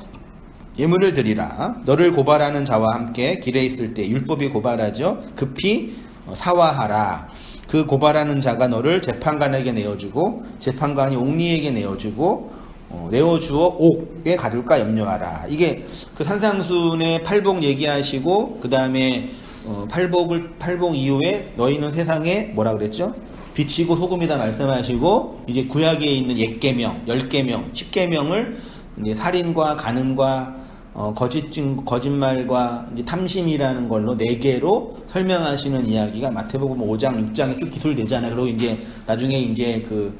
Speaker 1: 예물을 드리라. 너를 고발하는 자와 함께 길에 있을 때 율법이 고발하죠. 급히 사화하라. 그 고발하는 자가 너를 재판관에게 내어주고 재판관이 옥리에게 내어주고 내어주어 옥에 가둘까 염려하라. 이게 그 산상순의 팔복 얘기하시고 그 다음에 팔복 이후에 너희는 세상에 뭐라 그랬죠? 빛이고 소금이다 말씀하시고 이제 구약에 있는 옛계명, 10계명, 10계명을 이제 살인과 간음과 거짓말과 이제 탐심이라는 걸로 4개로 설명하시는 이야기가 마태복음 5장, 6장에 쭉 기술되잖아요. 그리고 이제 나중에 이제 그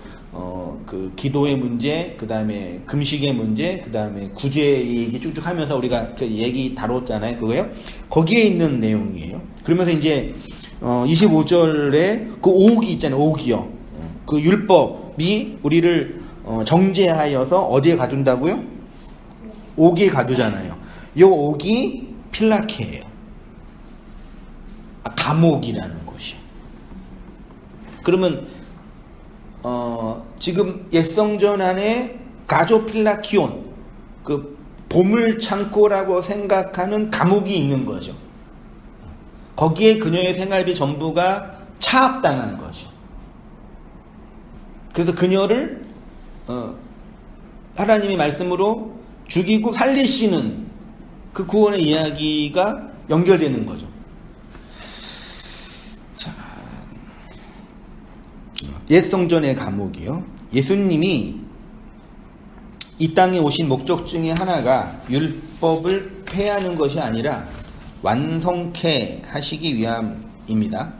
Speaker 1: 기도의 문제, 그 다음에 금식의 문제, 그 다음에 구제 얘기 쭉쭉 하면서 우리가 그 얘기 다뤘잖아요. 그거요. 거기에 있는 내용이에요. 그러면서 이제 25절에 그 옥이 있잖아요. 옥이요. 그 율법이 우리를 정죄하여서 어디에 가둔다고요? 옥에 가두잖아요. 이 옥이 필라케예요. 감옥이라는 것이요. 그러면 지금 옛성전 안에 가조 필라키온, 그 보물창고라고 생각하는 감옥이 있는 거죠. 거기에 그녀의 생활비 전부가 차압당한 거죠. 그래서 그녀를 하나님의 말씀으로 죽이고 살리시는 그 구원의 이야기가 연결되는 거죠. 자, 옛 성전의 감옥이요. 예수님이 이 땅에 오신 목적 중에 하나가 율법을 폐하는 것이 아니라 완성케 하시기 위함입니다.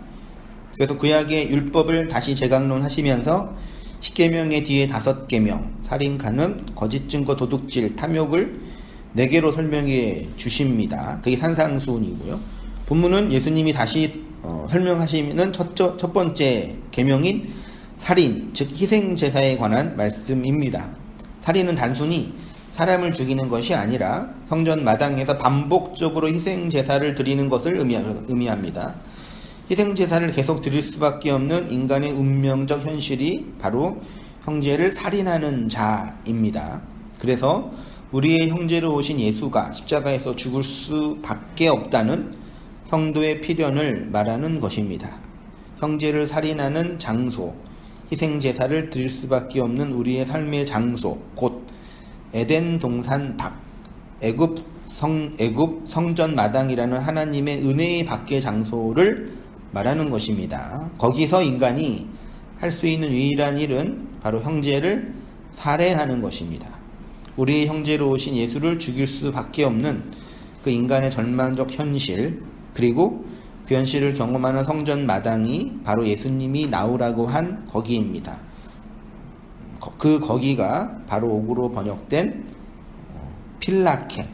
Speaker 1: 그래서 구약의 율법을 다시 재강론하시면서 10계명의 뒤에 5계명, 살인, 간음, 거짓 증거, 도둑질, 탐욕을 4개로 설명해 주십니다. 그게 산상수훈이고요. 본문은 예수님이 다시 설명하시는 첫 번째 계명인 살인, 즉 희생제사에 관한 말씀입니다. 살인은 단순히 사람을 죽이는 것이 아니라 성전 마당에서 반복적으로 희생제사를 드리는 것을 의미합니다. 희생제사를 계속 드릴 수밖에 없는 인간의 운명적 현실이 바로 형제를 살인하는 자입니다. 그래서 우리의 형제로 오신 예수가 십자가에서 죽을 수밖에 없다는 성도의 필연을 말하는 것입니다. 형제를 살인하는 장소, 희생제사를 드릴 수밖에 없는 우리의 삶의 장소, 곧 에덴 동산 밖, 애굽 성전 마당이라는 하나님의 은혜의 밖의 장소를 말하는 것입니다. 거기서 인간이 할 수 있는 유일한 일은 바로 형제를 살해하는 것입니다. 우리의 형제로 오신 예수를 죽일 수밖에 없는 그 인간의 절망적 현실, 그리고 그 현실을 경험하는 성전 마당이 바로 예수님이 나오라고 한 거기입니다. 그 거기가 바로 옥으로 번역된 필라케입니다.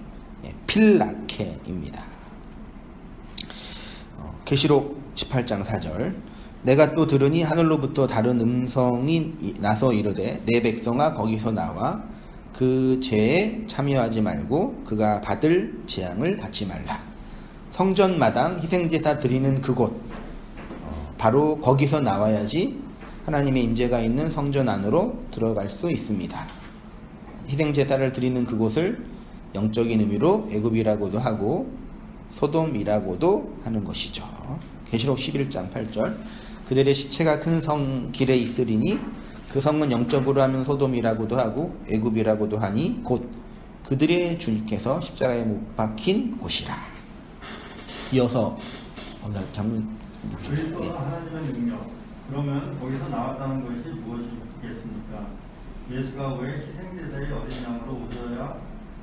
Speaker 1: 계시록 18장 4절, 내가 또 들으니 하늘로부터 다른 음성이 나서 이르되 내 백성아 거기서 나와 그 죄에 참여하지 말고 그가 받을 재앙을 받지 말라. 성전 마당 희생제사 드리는 그곳, 바로 거기서 나와야지 하나님의 임재가 있는 성전 안으로 들어갈 수 있습니다. 희생제사를 드리는 그곳을 영적인 의미로 애굽이라고도 하고 소돔이라고도 하는 것이죠. 계시록 11장 8절, 그들의 시체가 큰 성 길에 있으리니 그 성은 영적으로 하면 소돔이라고도 하고 애굽이라고도 하니 곧 그들의 주님께서 십자가에 못 박힌 곳이라. 이어서 장문
Speaker 5: 그리스도는 하나님의 능력. 그러면 거기서 나왔다는 것이 무엇이겠습니까? 예수가 왜 희생제사의 어린 양으로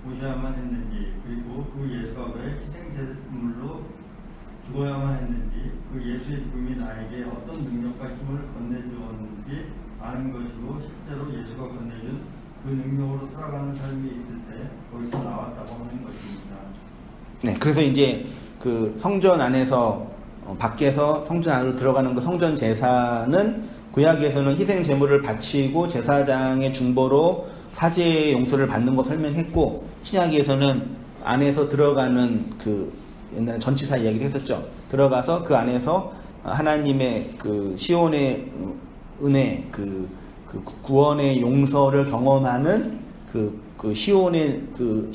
Speaker 5: 오셔야만 했는지, 그리고 그 예수가 왜 희생제물로 죽어야만 했는지, 그 예수의 죽음이 나에게 어떤 능력과 힘을 건네주었는지 아는 것이고, 실제로 예수가 건네준 그 능력으로 살아가는 삶이 있을 때 거기서 나왔다고 하는 것입니다.
Speaker 1: 네, 그래서 이제 그 성전 안에서 밖에서 성전 안으로 들어가는 그 성전 제사는 구약에서는 희생 제물을 바치고 제사장의 중보로 사죄의 용서를 받는 거 설명했고, 신약에서는 안에서 들어가는 그 옛날에 전치사 이야기를 했었죠. 들어가서 그 안에서 하나님의 그 시온의 은혜, 그 구원의 용서를 경험하는 그 시온의 그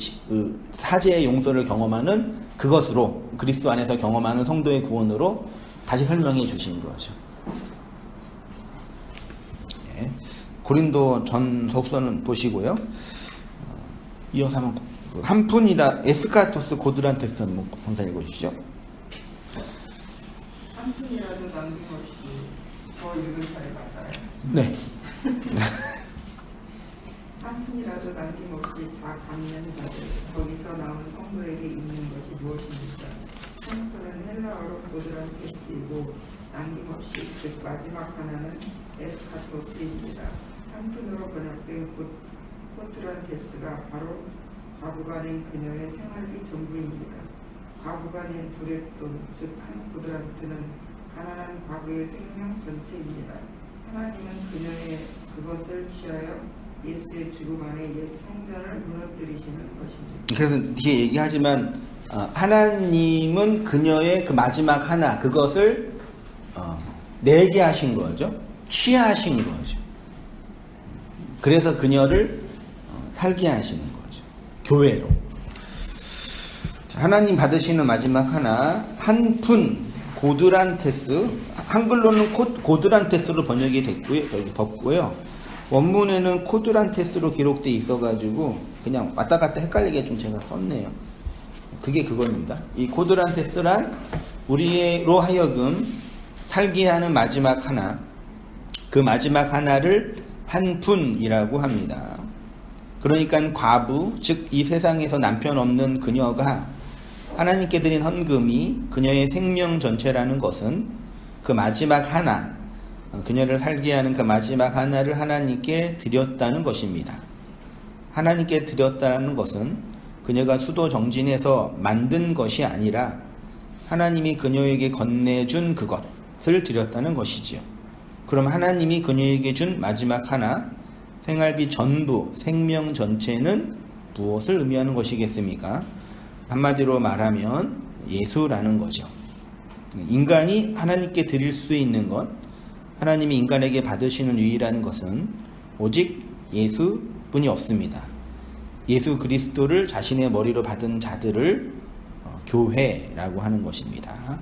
Speaker 1: 사죄의 용서를 경험하는 그것으로, 그리스도 안에서 경험하는 성도의 구원으로 다시 설명해 주신 거죠. 네. 고린도 전서서는 보시고요. 이어서 한번 한 푼이다 에스카토스 고드란테스 한번 본사 읽어주시죠.
Speaker 6: 한 푼이라도 남김없이 더 읽을 차례 같아요.
Speaker 1: 네.
Speaker 6: 한 푼이라도 남김없이 다 갚는 자들, 거기서 나온 성도에게 있는 것이 무엇입니까? 한 푼은 헬라어로 고드란테스이고 남김없이, 즉 마지막 하나는 에스카토스입니다. 한 푼으로 번역된 고드란테스가 바로 과부가 낸 그녀의 생활비 전부입니다. 과부가 낸 두렙돈, 즉 한 고드란트는 가난한 과부의 생명 전체입니다. 하나님은 그녀의 그것을 취하여 예수의 죽음 안에 옛 성전을 무너뜨리시는 것입니다.
Speaker 1: 그래서 뒤에 얘기하지만 하나님은 그녀의 그 마지막 하나, 그것을 내게 하신 거죠. 취하신 거죠. 그래서 그녀를 살게 하시는 거죠. 교회로. 하나님 받으시는 마지막 하나, 한푼 고드란테스, 한글로는 고드란테스로 번역이 됐고요. 원문에는 코드란테스로 기록되어 있어가지고 그냥 왔다 갔다 헷갈리게 좀 제가 썼네요. 그게 그겁니다. 이 고드란테스란 우리로 하여금 살게 하는 마지막 하나, 그 마지막 하나를 한푼이라고 합니다. 그러니까 과부, 즉 이 세상에서 남편 없는 그녀가 하나님께 드린 헌금이 그녀의 생명 전체라는 것은 그 마지막 하나, 그녀를 살게 하는 그 마지막 하나를 하나님께 드렸다는 것입니다. 하나님께 드렸다는 것은 그녀가 수도 정진해서 만든 것이 아니라 하나님이 그녀에게 건네준 그것을 드렸다는 것이지요. 그럼 하나님이 그녀에게 준 마지막 하나, 생활비 전부, 생명 전체는 무엇을 의미하는 것이겠습니까? 한마디로 말하면 예수라는 거죠. 인간이 하나님께 드릴 수 있는 것, 하나님이 인간에게 받으시는 유일한 것은 오직 예수뿐이 없습니다. 예수 그리스도를 자신의 머리로 받은 자들을 교회라고 하는 것입니다.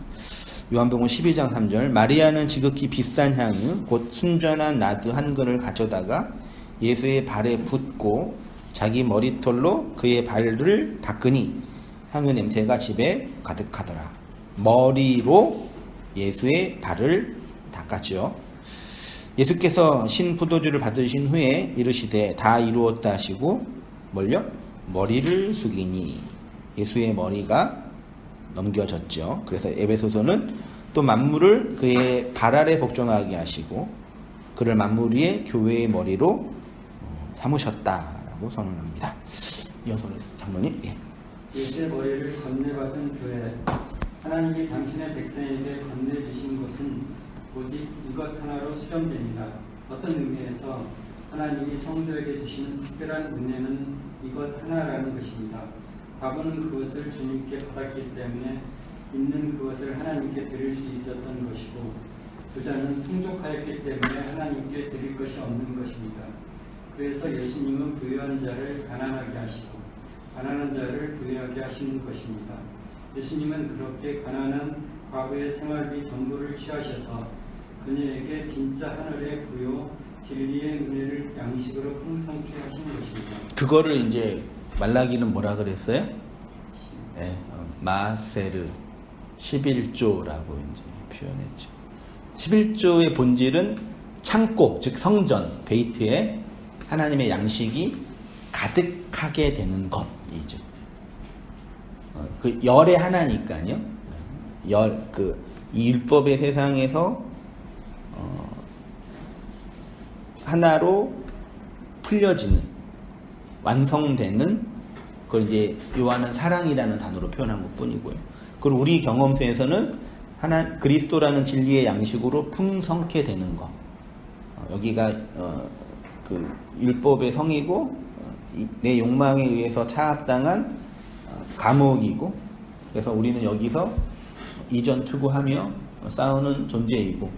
Speaker 1: 요한복음 12장 3절, 마리아는 지극히 비싼 향유 곧 순전한 나드 한 근을 가져다가 예수의 발에 붓고 자기 머리털로 그의 발을 닦으니 향유 냄새가 집에 가득하더라. 머리로 예수의 발을 닦았죠. 예수께서 신포도주를 받으신 후에 이르시되 다 이루었다 하시고 뭘요? 머리를 숙이니 예수의 머리가 넘겨졌죠. 그래서 에베소서는 또 만물을 그의 발 아래 복종하게 하시고 그를 만물 위에 교회의 머리로 삼으셨다라고 선언합니다. 이어서는 장로님. 예.
Speaker 4: 예수의 머리를 건네받은 교회, 하나님이 당신의 백성에게 건네주신 것은 오직 이것 하나로 수렴됩니다. 어떤 의미에서 하나님이 성도에게 주시는 특별한 은혜는 이것 하나라는 것입니다. 과부는 그것을 주님께 받았기 때문에 있는 그것을 하나님께 드릴 수 있었던 것이고, 부자는 풍족하였기 때문에 하나님께 드릴 것이 없는 것입니다. 그래서 예수님은 부유한 자를 가난하게 하시고 가난한 자를 부유하게 하시는 것입니다. 예수님은 그렇게 가난한 과부의 생활비 전부를 취하셔서 그녀에게 진짜 하늘의 부요, 진리의 은혜를 양식으로 풍성케 하신 것입니다.
Speaker 1: 그거를 이제 말라기는 뭐라 그랬어요? 네, 마세르 11조라고 이제 표현했죠. 11조의 본질은 창고, 즉 성전, 베이트에 하나님의 양식이 가득하게 되는 것이죠. 그 열의 하나니까요. 이 율법의 세상에서 하나로 풀려지는, 완성되는, 그걸 이제 요한은 사랑이라는 단어로 표현한 것 뿐이고요. 그리고 우리 경험에서는 그리스도라는 진리의 양식으로 풍성케 되는 것. 여기가 그 율법의 성이고 내 욕망에 의해서 차압당한 감옥이고, 그래서 우리는 여기서 이전 투구하며 싸우는 존재이고,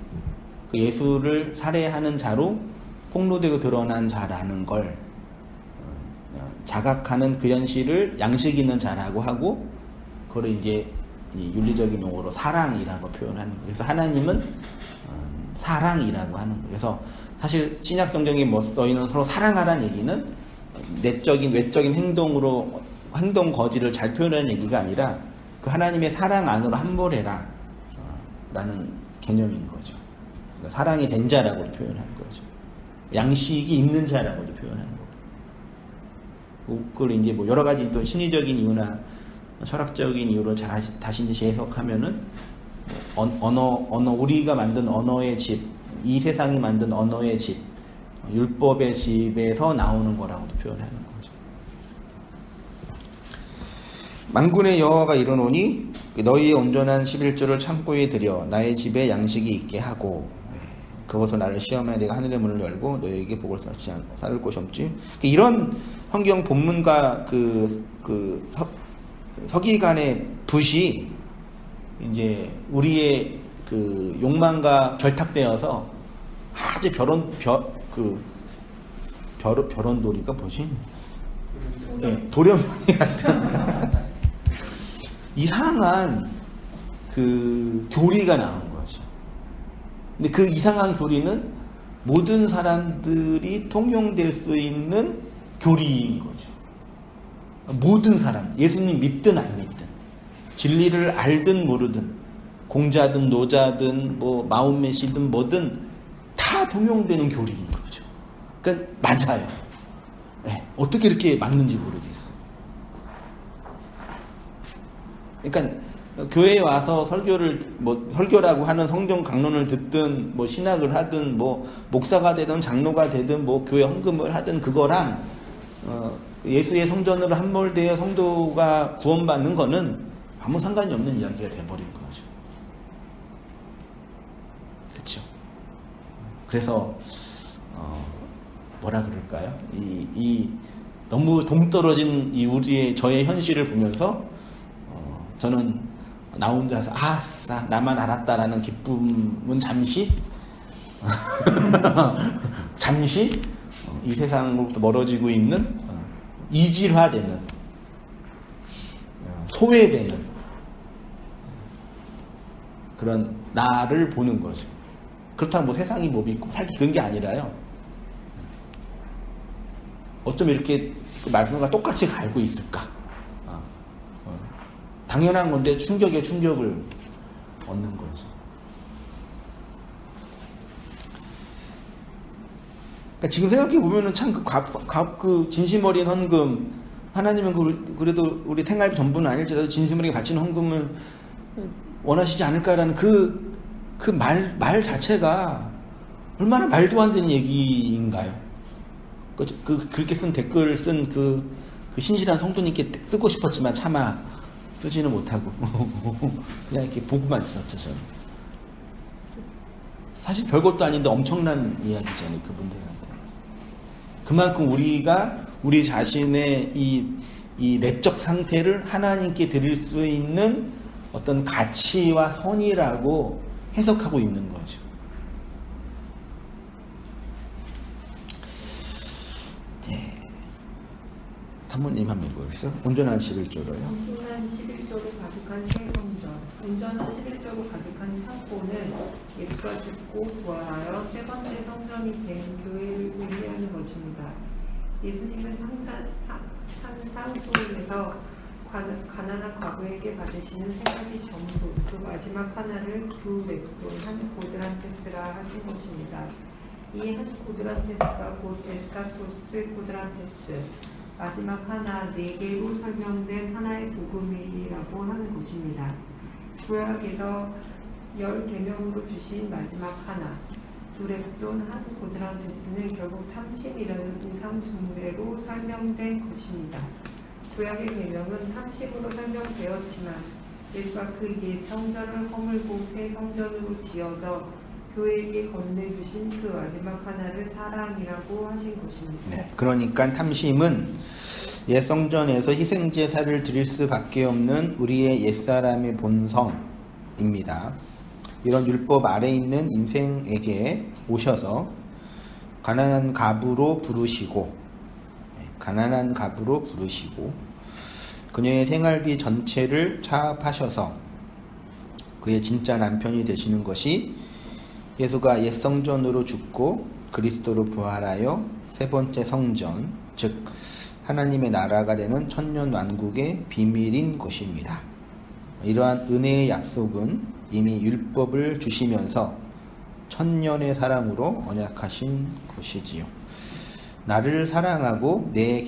Speaker 1: 그 예수를 살해하는 자로 폭로되고 드러난 자라는 걸 자각하는 그 현실을 양식 있는 자라고 하고, 그걸 이제 윤리적인 용어로 사랑이라고 표현하는 거예요. 그래서 하나님은 사랑이라고 하는 거예요. 그래서 사실 신약 성경에 너희는 서로 사랑하라는 얘기는 내적인 외적인 행동으로 행동 거지를 잘 표현하는 얘기가 아니라 그 하나님의 사랑 안으로 함몰해라 라는 개념인 거죠. 그러니까 사랑이 된 자라고 표현하는 거죠. 양식이 있는 자라고도 표현하는 거고, 그걸 이제 뭐 여러 가지 또 심리적인 이유나 철학적인 이유로 다시 이제 재해석하면은 언어, 우리가 만든 언어의 집, 이 세상이 만든 언어의 집, 율법의 집에서 나오는 거라고도 표현하는 거죠. 만군의 여호와가 이르노니 너희의 온전한 11조를 창고에 들여 나의 집에 양식이 있게 하고, 그것을 나를 시험하여 내가 하늘의 문을 열고 너희에게 복을 쌓지 않고 살을 곳이 없지. 이런 성경 본문과 서기관의 붓이 이제 우리의 그 욕망과 결탁되어서 아주 벼런돌이가 뭐지? 네, 돌연변이 같은 이상한 그 교리가 나온 거죠. 근데 그 이상한 교리는 모든 사람들이 통용될 수 있는 교리인 거죠. 모든 사람, 예수님 믿든 안 믿든, 진리를 알든 모르든, 공자든 노자든 뭐 마음메시든 뭐든 다 통용되는 교리인 거죠. 그러니까 맞아요. 네, 어떻게 이렇게 맞는지 모르겠어요. 그러니까 교회에 와서 설교를 뭐 설교라고 하는 성경 강론을 듣든 뭐 신학을 하든 뭐 목사가 되든 장로가 되든 뭐 교회 헌금을 하든 그거랑 예수의 성전으로 함몰되어 성도가 구원받는 거는 아무 상관이 없는 이야기가 돼버린 거죠. 그렇죠. 그래서 뭐라 그럴까요? 이 너무 동떨어진 저의 현실을 보면서 저는 나 혼자서 아싸 나만 알았다라는 기쁨은 잠시 이 세상으로부터 멀어지고 있는 이질화되는 소외되는 그런 나를 보는 거죠. 그렇다면 뭐 세상이 뭐 믿고 살기 그런 게 아니라요. 어쩜 이렇게 그 말씀과 똑같이 갈고 있을까? 당연한 건데 충격에 충격을 얻는 거죠. 그러니까 지금 생각해 보면은 참 그 진심 어린 헌금, 하나님은 그래도 우리 생활비 전부는 아닐지라도 진심 어리게 바치는 헌금을 원하시지 않을까라는 그 말 자체가 얼마나 말도 안 되는 얘기인가요? 그렇게 쓴 댓글 쓴 그 신실한 성도님께 쓰고 싶었지만 차마 쓰지는 못하고 그냥 이렇게 보고만 있었죠. 저는 사실 별것도 아닌데 엄청난 이야기잖아요. 그분들한테 그만큼 우리가 우리 자신의 이 내적 상태를 하나님께 드릴 수 있는 어떤 가치와 선이라고 해석하고 있는 거죠. 사모님 한번 읽어주세요. 온전한 11조로요.
Speaker 2: 온전한 11조로 가득한 세성전, 온전한 11조로 가득한 창고는 예수가 죽고 부활하여 세 번째 성전이 된 교회를 의미하는 것입니다. 예수님은 산상수훈에서 가난한 과부에게 받으시는 세 가지 점수, 그 마지막 하나를 두 웹돈 한 고드란테스라 하신 것입니다. 이 한 고드란테스가 곧 에스카토스 고드란테스, 마지막 하나 4개로 설명된 하나의 복음이라고 하는 것입니다. 구약에서 10계명으로 주신 마지막 하나, 두 랩돈 한 고드란테스는 결국 탐심이라는 우상 숭배로 설명된 것입니다. 구약의 계명은 탐심으로 설명되었지만 예수가 그 옛 성전을 허물고 새 성전으로 지어서 교회에게 건네주신 그 마지막 하나를 사랑이라고 하신 것입니다.
Speaker 1: 네, 그러니까 탐심은 옛 성전에서 희생제사를 드릴 수밖에 없는 우리의 옛사람의 본성입니다. 이런 율법 아래 있는 인생에게 오셔서 가난한 갑으로 부르시고 그녀의 생활비 전체를 차압하셔서 그의 진짜 남편이 되시는 것이 예수가 옛 성전으로 죽고 그리스도로 부활하여 세 번째 성전, 즉 하나님의 나라가 되는 천년왕국의 비밀인 것입니다. 이러한 은혜의 약속은 이미 율법을 주시면서 천년의 사랑으로 언약하신 것이지요. 나를 사랑하고 내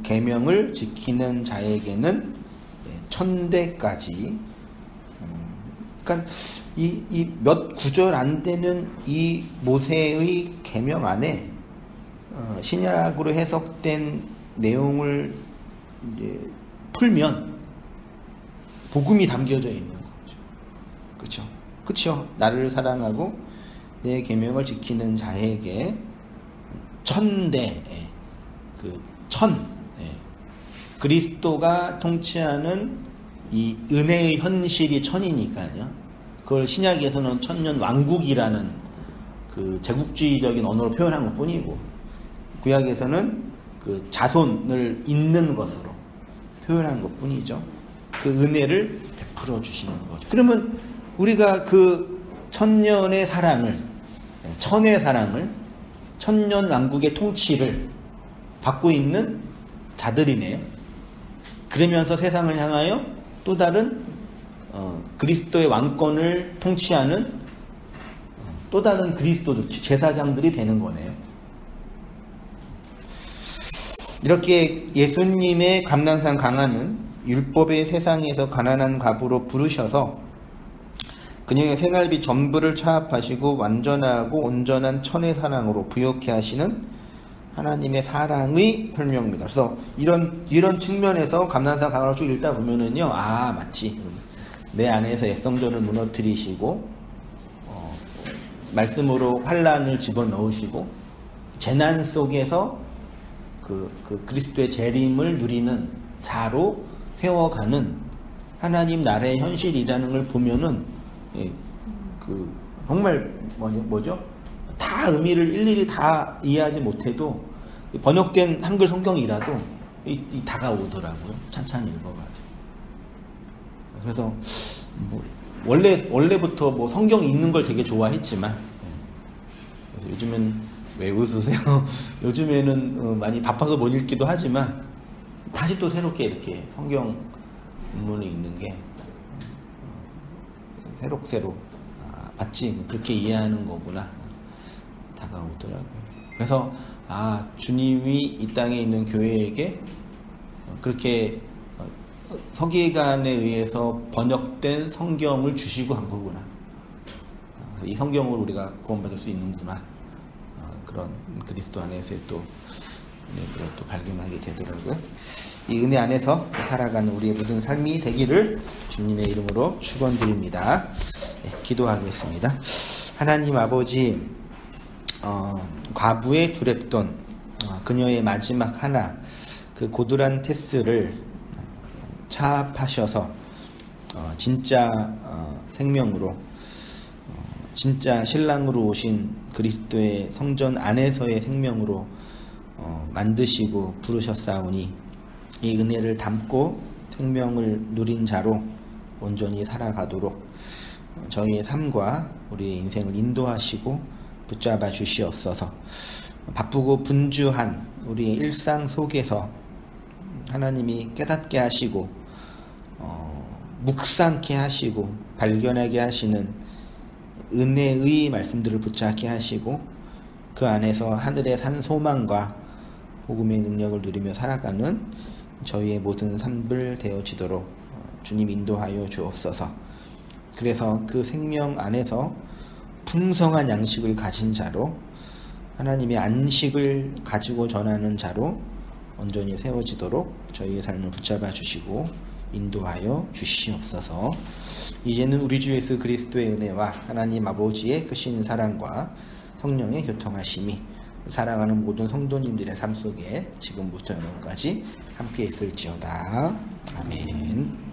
Speaker 1: 계명을 지키는 자에게는 천대까지, 그러니까 이 몇 구절 안 되는 이 모세의 계명 안에 신약으로 해석된 내용을 이제 풀면 복음이 담겨져 있는 거죠. 그렇죠? 그렇죠? 나를 사랑하고 내 계명을 지키는 자에게 천대, 그리스도가 통치하는 이 은혜의 현실이 천이니까요. 그걸 신약에서는 천년 왕국이라는 그 제국주의적인 언어로 표현한 것 뿐이고, 구약에서는 그 자손을 잇는 것으로 표현한 것 뿐이죠. 그 은혜를 베풀어 주시는 거죠. 그러면 우리가 그 천년의 사랑을, 천의 사랑을, 천년 왕국의 통치를 받고 있는 자들이네요. 그러면서 세상을 향하여 또 다른 그리스도의 왕권을 통치하는 또 다른 그리스도들, 제사장들이 되는 거네요. 이렇게 예수님의 감난산 강화는 율법의 세상에서 가난한 과부로 부르셔서 그녀의 생활비 전부를 차압하시고 완전하고 온전한 천의 사랑으로 부욕해 하시는 하나님의 사랑의 설명입니다. 그래서 이런 측면에서 감난산 강화를 쭉 읽다 보면은요, 아, 마치 내 안에서 애성전을 무너뜨리시고 말씀으로 환란을 집어넣으시고 재난 속에서 그 그리스도의 재림을 누리는 자로 세워가는 하나님 나라의 현실이라는 걸 보면은 정말 뭐죠? 다 의미를 일일이 다 이해하지 못해도 번역된 한글 성경이라도 다가오더라고요. 찬찬히 읽어봐도. 그래서 원래부터 뭐 성경 읽는 걸 되게 좋아했지만 그래서 요즘은 왜 웃으세요? 요즘에는 많이 바빠서 못 읽기도 하지만 다시 또 새롭게 이렇게 성경 문문을 읽는 게 새록새록 마치 그렇게 이해하는 거구나 다가오더라고요. 그래서 주님이 이 땅에 있는 교회에게 그렇게 서기관에 의해서 번역된 성경을 주시고 한 거구나. 이 성경으로 우리가 구원받을 수 있는구나. 그런 그리스도 안에서의 또 은혜들을 또 발견하게 되더라고요. 이 은혜 안에서 살아가는 우리의 모든 삶이 되기를 주님의 이름으로 축원드립니다. 기도하겠습니다. 하나님 아버지, 과부의 두렙돈, 그녀의 마지막 하나, 그 고들한 테스를 차압하셔서 진짜 생명으로, 진짜 신랑으로 오신 그리스도의 성전 안에서의 생명으로 만드시고 부르셨사오니 이 은혜를 담고 생명을 누린 자로 온전히 살아가도록 저희의 삶과 우리의 인생을 인도하시고 붙잡아 주시옵소서. 바쁘고 분주한 우리의 일상 속에서 하나님이 깨닫게 하시고 묵상케 하시고 발견하게 하시는 은혜의 말씀들을 붙잡게 하시고 그 안에서 하늘의 산 소망과 복음의 능력을 누리며 살아가는 저희의 모든 삶을 되어지도록 주님 인도하여 주옵소서. 그래서 그 생명 안에서 풍성한 양식을 가진 자로 하나님의 안식을 가지고 전하는 자로 온전히 세워지도록 저희의 삶을 붙잡아 주시고 인도하여 주시옵소서. 이제는 우리 주 예수 그리스도의 은혜와 하나님 아버지의 크신 사랑과 성령의 교통하심이 사랑하는 모든 성도님들의 삶 속에 지금부터 영원까지 함께 있을지어다. 아멘.